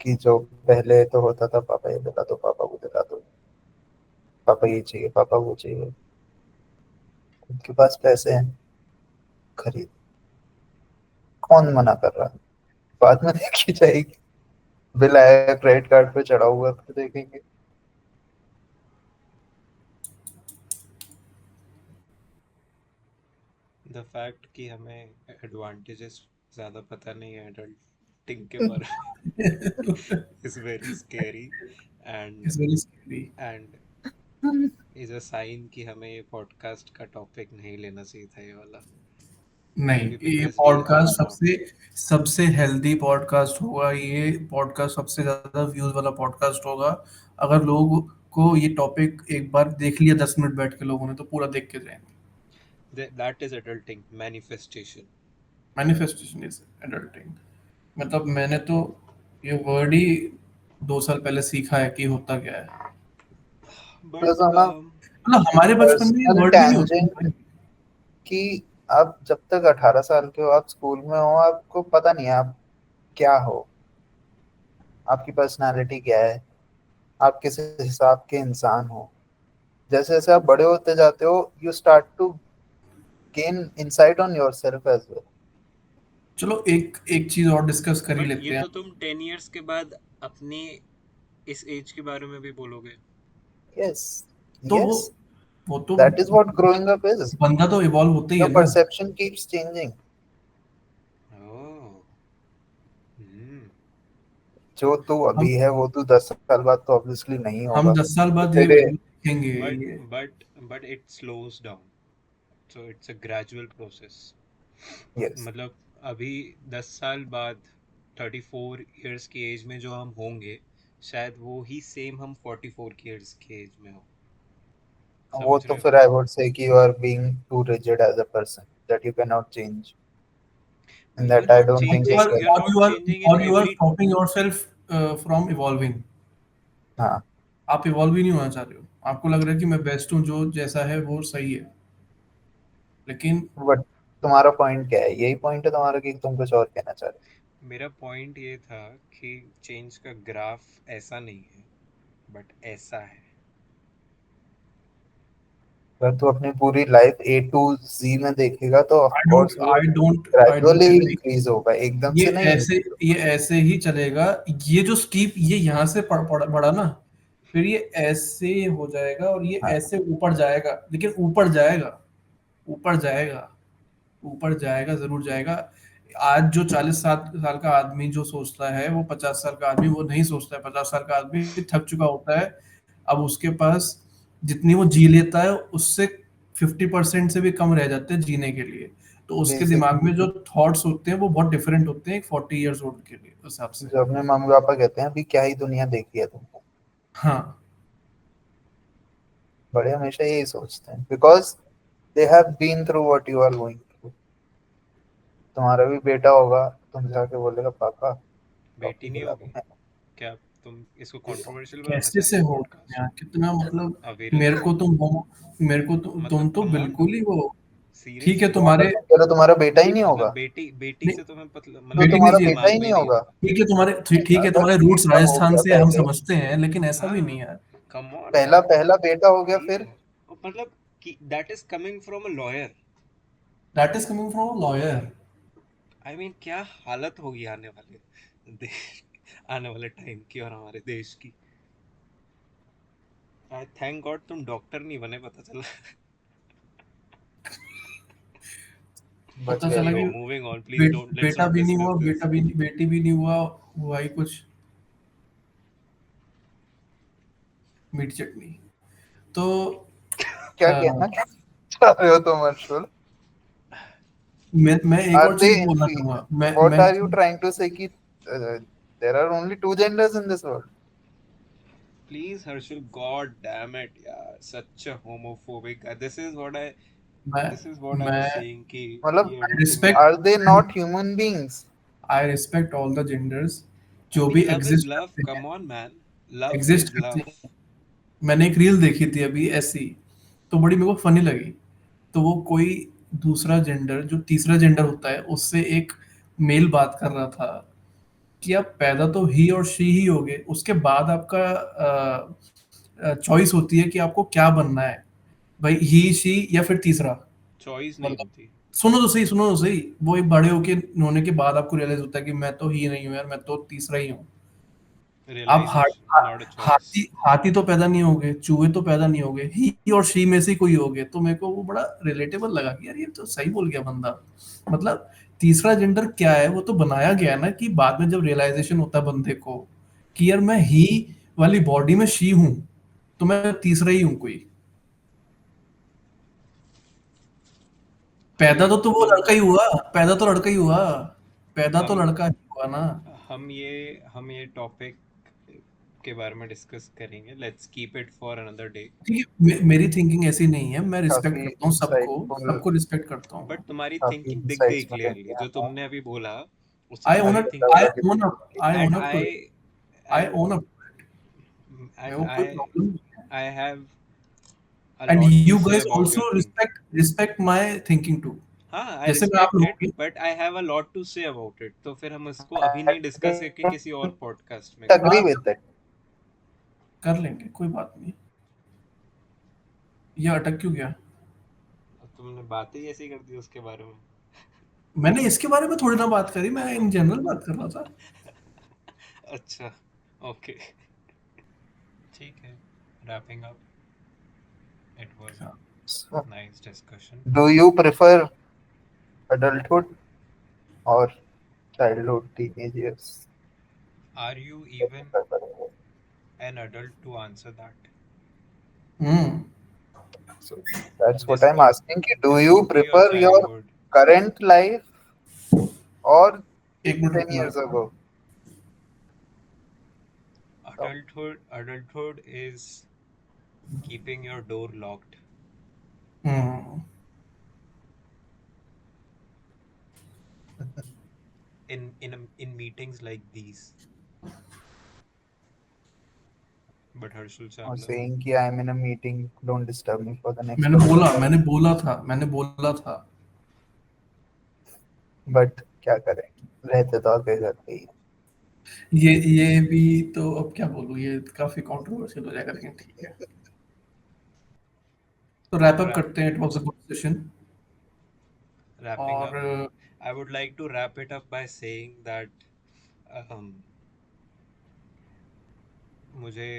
कि जो पहले तो होता था पापा ये दिला दो, पापा वो दिला दो, पापा ये चाहिए, पापा वो चाहिए, उनके पास पैसे हैं, खरीद, कौन मना कर रहा है? बाद में देखी जाएगी, बिल आएगा क्रेडिट कार्ड पे चढ़ा हुआ है, फिर देखेंगे। द फैक्ट कि हमें एडवांटेजेस ज़्यादा पता नहीं है एडल्टिंग के बारे में is very scary and it's very scary. And is a sign कि हमें ये पॉडकास्ट का टॉपिक नहीं लेना चाहिए था ये वाला। नहीं, मे बी ये because we are podcast not. सबसे सबसे हेल्दी पॉडकास्ट होगा। ये पॉडकास्ट सबसे ज्यादा व्यूज वाला पॉडकास्ट होगा। अगर लोग को ये टॉपिक एक बार देख लिया 10 मिनट बैठ के लोगों ने, तो पूरा देख के जाएंगे। That is adulting manifestation. Manifestation is adulting. मतलब मैंने तो ये वर्ड ही 2 साल पहले सीखा है कि होता क्या है। बट प्लस ऑन अ मतलब हमारे बचपन में ये पर्सनल वर्ड भी नहीं होता था टेंजेंट, भाई। कि आप जब तक 18 साल के हो, आप स्कूल में हो, आपको पता नहीं है आप क्या हो, आपकी पर्सनालिटी क्या है, आप किस हिसाब के इंसान हो। जैसे जैसे आप बड़े होते जाते हो, you start to gain insight on yourself as well. चलो एक एक चीज और डिस्कस कर ही बट ये लेते हैं। तो तुम 10 years के बाद अपनी इस एज के बारे में भी बोलोगे। यस, तो यस, वो तो that is what growing up is. बंदा तो इवॉल्व होता ही योर है ना। Perception keeps changing. Oh. Hmm. जो तू हम अभी है वो तू 10 साल बाद तो ऑब्वियसली नहीं हम होगा। 10 साल तो बाद ये तेरे, वैल्यू देखेंगे। बट ये but but it slows down, so it's a gradual process. Yes, मतलब अभी 10 साल बाद 34 years की एज में जो हम होंगे, शायद वो ही सेम हम 44 years की एज में हो। वो समझ तो रहे हो? फिर आई वुड से कि you are being too rigid as a person, that you can not change, and you are that I not don't think changing, is you are correct. Not changing in you are every. Stopping yourself from evolving. हाँ, आप evolve ही नहीं होना चाह रहे हो। आपको लग रहा है कि मैं बेस्ट हूँ, जो जैसा है वो सही है, लेकिन बट तुम्हारा पॉइंट क्या है? यही पॉइंट है तुम्हारा कि तुम कुछ और कहना चाह रहे मेरा पॉइंट ये था कि चेंज का ग्राफ ऐसा नहीं है, बट ऐसा है। हो? अगर तू अपनी पूरी लाइफ ए टू जी में देखेगा तो ऑफ कोर्स वो I don't gradually agree. Increase होगा, एकदम ये से नहीं ऐसे increase ये ऐसे ही चलेगा। ये जो स्टीप ये यहाँ से बढ़ा ना, फिर ये ऐसे हो जाएगा और ये होगा। हाँ, ऐसे ऊपर जाएगा, लेकिन ऊपर जाएगा, ऊपर जाएगा, ऊपर जाएगा, जरूर जाएगा। आज जो 40 साल का आदमी जो सोचता है, वो 50 साल का आदमी वो नहीं सोचता है। 50 साल का आदमी थक चुका होता है। अब उसके पास जितनी वो जी लेता है उससे 50% से भी कम रह जाते हैं जीने के लिए। तो उसके दिमाग बेसिकली में जो थॉट्स होते हैं वो बहुत डिफरेंट होते हैं एक 40 ईयर्स ओल्ड के लिए, उस हिसाब से। जो अपने मम्मी पापा कहते हैं अभी क्या ही दुनिया देखी है तुमने, हाँ। बड़े हमेशा यही सोचते हैं because they have been through what you are going through. तुम्हारा भी बेटा होगा, तुम जाके बोलेगा पापा बेटी कॉफी नहीं पिला दो। होगी क्या? तुम इसको कंट्रोवर्शियल बनाना कैसे से चाहते हो हो पॉडकास्ट? यार, कितना मतलब अविरल, मेरे को तुम हो, मेरे को तुम मतलब तो कम ऑन बिल्कुल ही डूड, वो। ठीक है सीरियसली। तुम अगर तुम्हारे, तुम कह रहे हो तुम्हारा बेटा ही नहीं मतलब होगा, बेटी नहीं से तुम्हें तो मतलब बेटी नहीं तुम्हारा तुम्हारे चाहिए। बेटा ही दिमाग में नहीं ही नहीं होगा। आता। ठीक है तुम्हारे, ठीक है अगर तुम्हारे रूट्स बेटा हो राजस्थान गया से हम पहले, समझते हैं, लेकिन ऐसा भी नहीं हाँ, है। कम ऑन पहला यार, पहला बेटा हो गया ठीक फिर। है। और मतलब कि that is coming from a lawyer. That is coming from lawyer. I mean क्या हालत होगी आने वाले देश, आने वाले टाइम की और हमारे देश की। आई थैंक गॉड तुम डॉक्टर नहीं बने, पता चला। बच पता गए चला कि anyway, moving on, please don't, let's बेटा नॉट भी नहीं डिस्कस हुआ, दिस। बेटी भी नहीं हुआ, हुआ ही कुछ मीठी चटनी। तो क्या अ, कहना चाह रहे हो तुम अर्शुल? मैं एक आर और दे चीज बोलना चाहूंगा। व्हाट मैं are you trying to say that there are only two genders in this world? Please Harshal, god damn it यार, सच अ होमोफोबिक, मैं this is what I was मैं सेइंग कि मतलब ये आई एवरीथिंग रिस्पेक्ट, में। Are they not human beings? I respect all the genders I जो mean भी love is exist love, करते हैं, come on man, love exist is करते लव। हैं। मैंने एक रील देखी थी अभी ऐसी, तो बड़ी मेरे को फनी लगी। तो वो कोई दूसरा जेंडर जो तीसरा जेंडर होता है उससे एक मेल बात कर रहा था कि आप पैदा तो ही और शी ही होगे, उसके बाद आपका चॉइस होती है कि आपको क्या बनना है, भाई ही शी या फिर तीसरा। चॉइस नहीं मतलब होती। सुनो तो सही, सुनो तो सही। वो एक बड़े होके होने के बाद आपको रियलाइज होता है कि मैं तो ही नहीं हूँ यार, मैं तो तीसरा ही हूँ। आप रियलाइजेशन नॉट अ चॉइस। हाथी हाथी तो पैदा नहीं होगे, चूहे तो पैदा नहीं होगे, ही और शी में से ही कोई होगे। तो मेरे को वो बड़ा रिलेटेबल लगा कि यार ये तो सही बोल गया बंदा। मतलब तीसरा जेंडर क्या है, वो तो बनाया गया है ना कि बाद में जब रियलाइजेशन होता है बंदे को कि यार मैं ही वाली बॉडी में शी हूँ, तो मैं तीसरा ही हूँ कोई। पैदा तो वो हम लड़का ही हुआ, पैदा तो लड़का ही हुआ, पैदा तो हम लड़का ही हुआ ना। हम ये टॉपिक के बारे में डिस्कस करेंगे, let's keep it for another day. ठीक है, मेरी थिंकिंग ऐसी नहीं है, मैं रिस्पेक्ट काफी करता हूँ सबको, इंसाइटफुल, सबको रिस्पेक्ट करता हूँ बट मैं। तुम्हारी काफी थिंकिंग दिख गई इंसाइट्स मिले क्लियरली, मुझे जो यहाँ। तुमने अभी बोला उससे आई ओन तुम्हारी अप, अच्छा थिंकिंग। लगा आई कि own up, I end own up to I it, I end own up, मेरे एंड को कोई आई प्रॉब्लम नहीं है। I have a end lot to you say guys about your also thinking. Respect my thinking too. हाँ, I जैसे मैं आप respect लोगों इट, की but I have a lot to say about it, तो फिर हम इसको अभी नहीं डिस्कस करके किसी और पॉडकास्ट में एग्री हाँ करेंगे। With that. कर लेंगे, कोई बात नहीं। ये अटक क्यों गया? अब तुमने बात ही ऐसी कर दी उसके बारे में। मैंने इसके बारे में थोड़ी ना बात करी, मैं इन जनरल बात कर रहा था। अच्छा, ओके, ठीक है, wrapping up, it was a So, nice discussion. do you prefer adulthood or childhood, teenage years? Are you even an adult to answer that? So that's what this I'm could asking. कि do this you could be your prefer your childhood. current life or एक minute 10 रुकना। years ago? Adulthood is keeping your door locked hmm. in meetings like these. But Harshul Or Chavla, saying कि I'm in a meeting, don't disturb me for the next मैंने 1 hour. बोला, मैंने बोला था। But क्या करें, रहते तो आगे जाते ही हैं। ये भी तो अब क्या बोलूं, ये काफी कंट्रोवर्शियल हो जाएगा, लेकिन ठीक है। तो रैप अप wrap, करते हैं, it was a good session. wrapping और up, I would like to wrap it up by saying that um, मुझे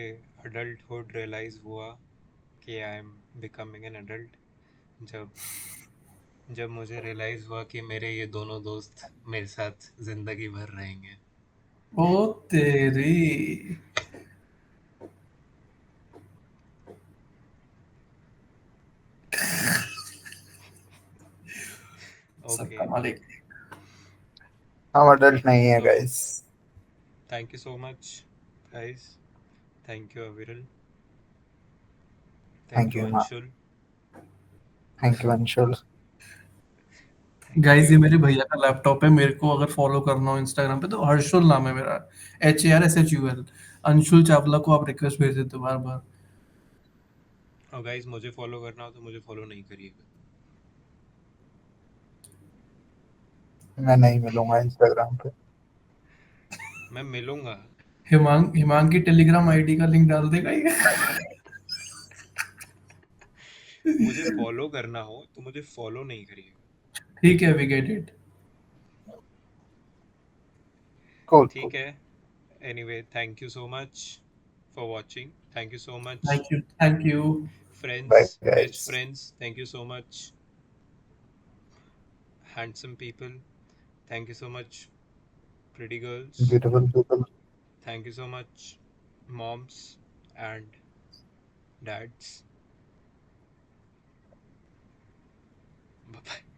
adulthood realize हुआ कि I am becoming an adult जब जब मुझे रियलाइज हुआ कि मेरे ये दोनों दोस्त मेरे साथ जिंदगी भर रहेंगे। ओ तेरी, ओके, सबका मालिक। हम adult नहीं है तो guys. Thank you so much guys, thank you Aviral, thank Thank you you, Ma. Anshul, Thank you, Anshul. Thank guys ये यू। मेरे भैया का लैपटॉप है, मेरे को अगर फॉलो करना हो इंस्टाग्राम पे तो हर्षुल नाम है मेरा, HARSHUL। अंशुल चावला को आप रिक्वेस्ट भेज देते हो बार बार। और गाइस मुझे फॉलो करना हो तो मुझे फॉलो नहीं करिएगा। मैं नहीं मिलूंगा इंस्टाग्राम पे। मैं मिलूंगा। हिमांग की टेलीग्राम आईडी का लिंक डाल देगा ये। मुझे फॉलो करना हो तो मुझे फॉलो नहीं करिएगा। ठीक है, we get it. Cool cool. ठीक है। Anyway thank you so much for watching. Thank you so much thank you, thank you. Friends, bye best guys. Friends, thank you so much handsome people, thank you so much pretty girls, beautiful people. thank you so much moms and dads. Bye bye.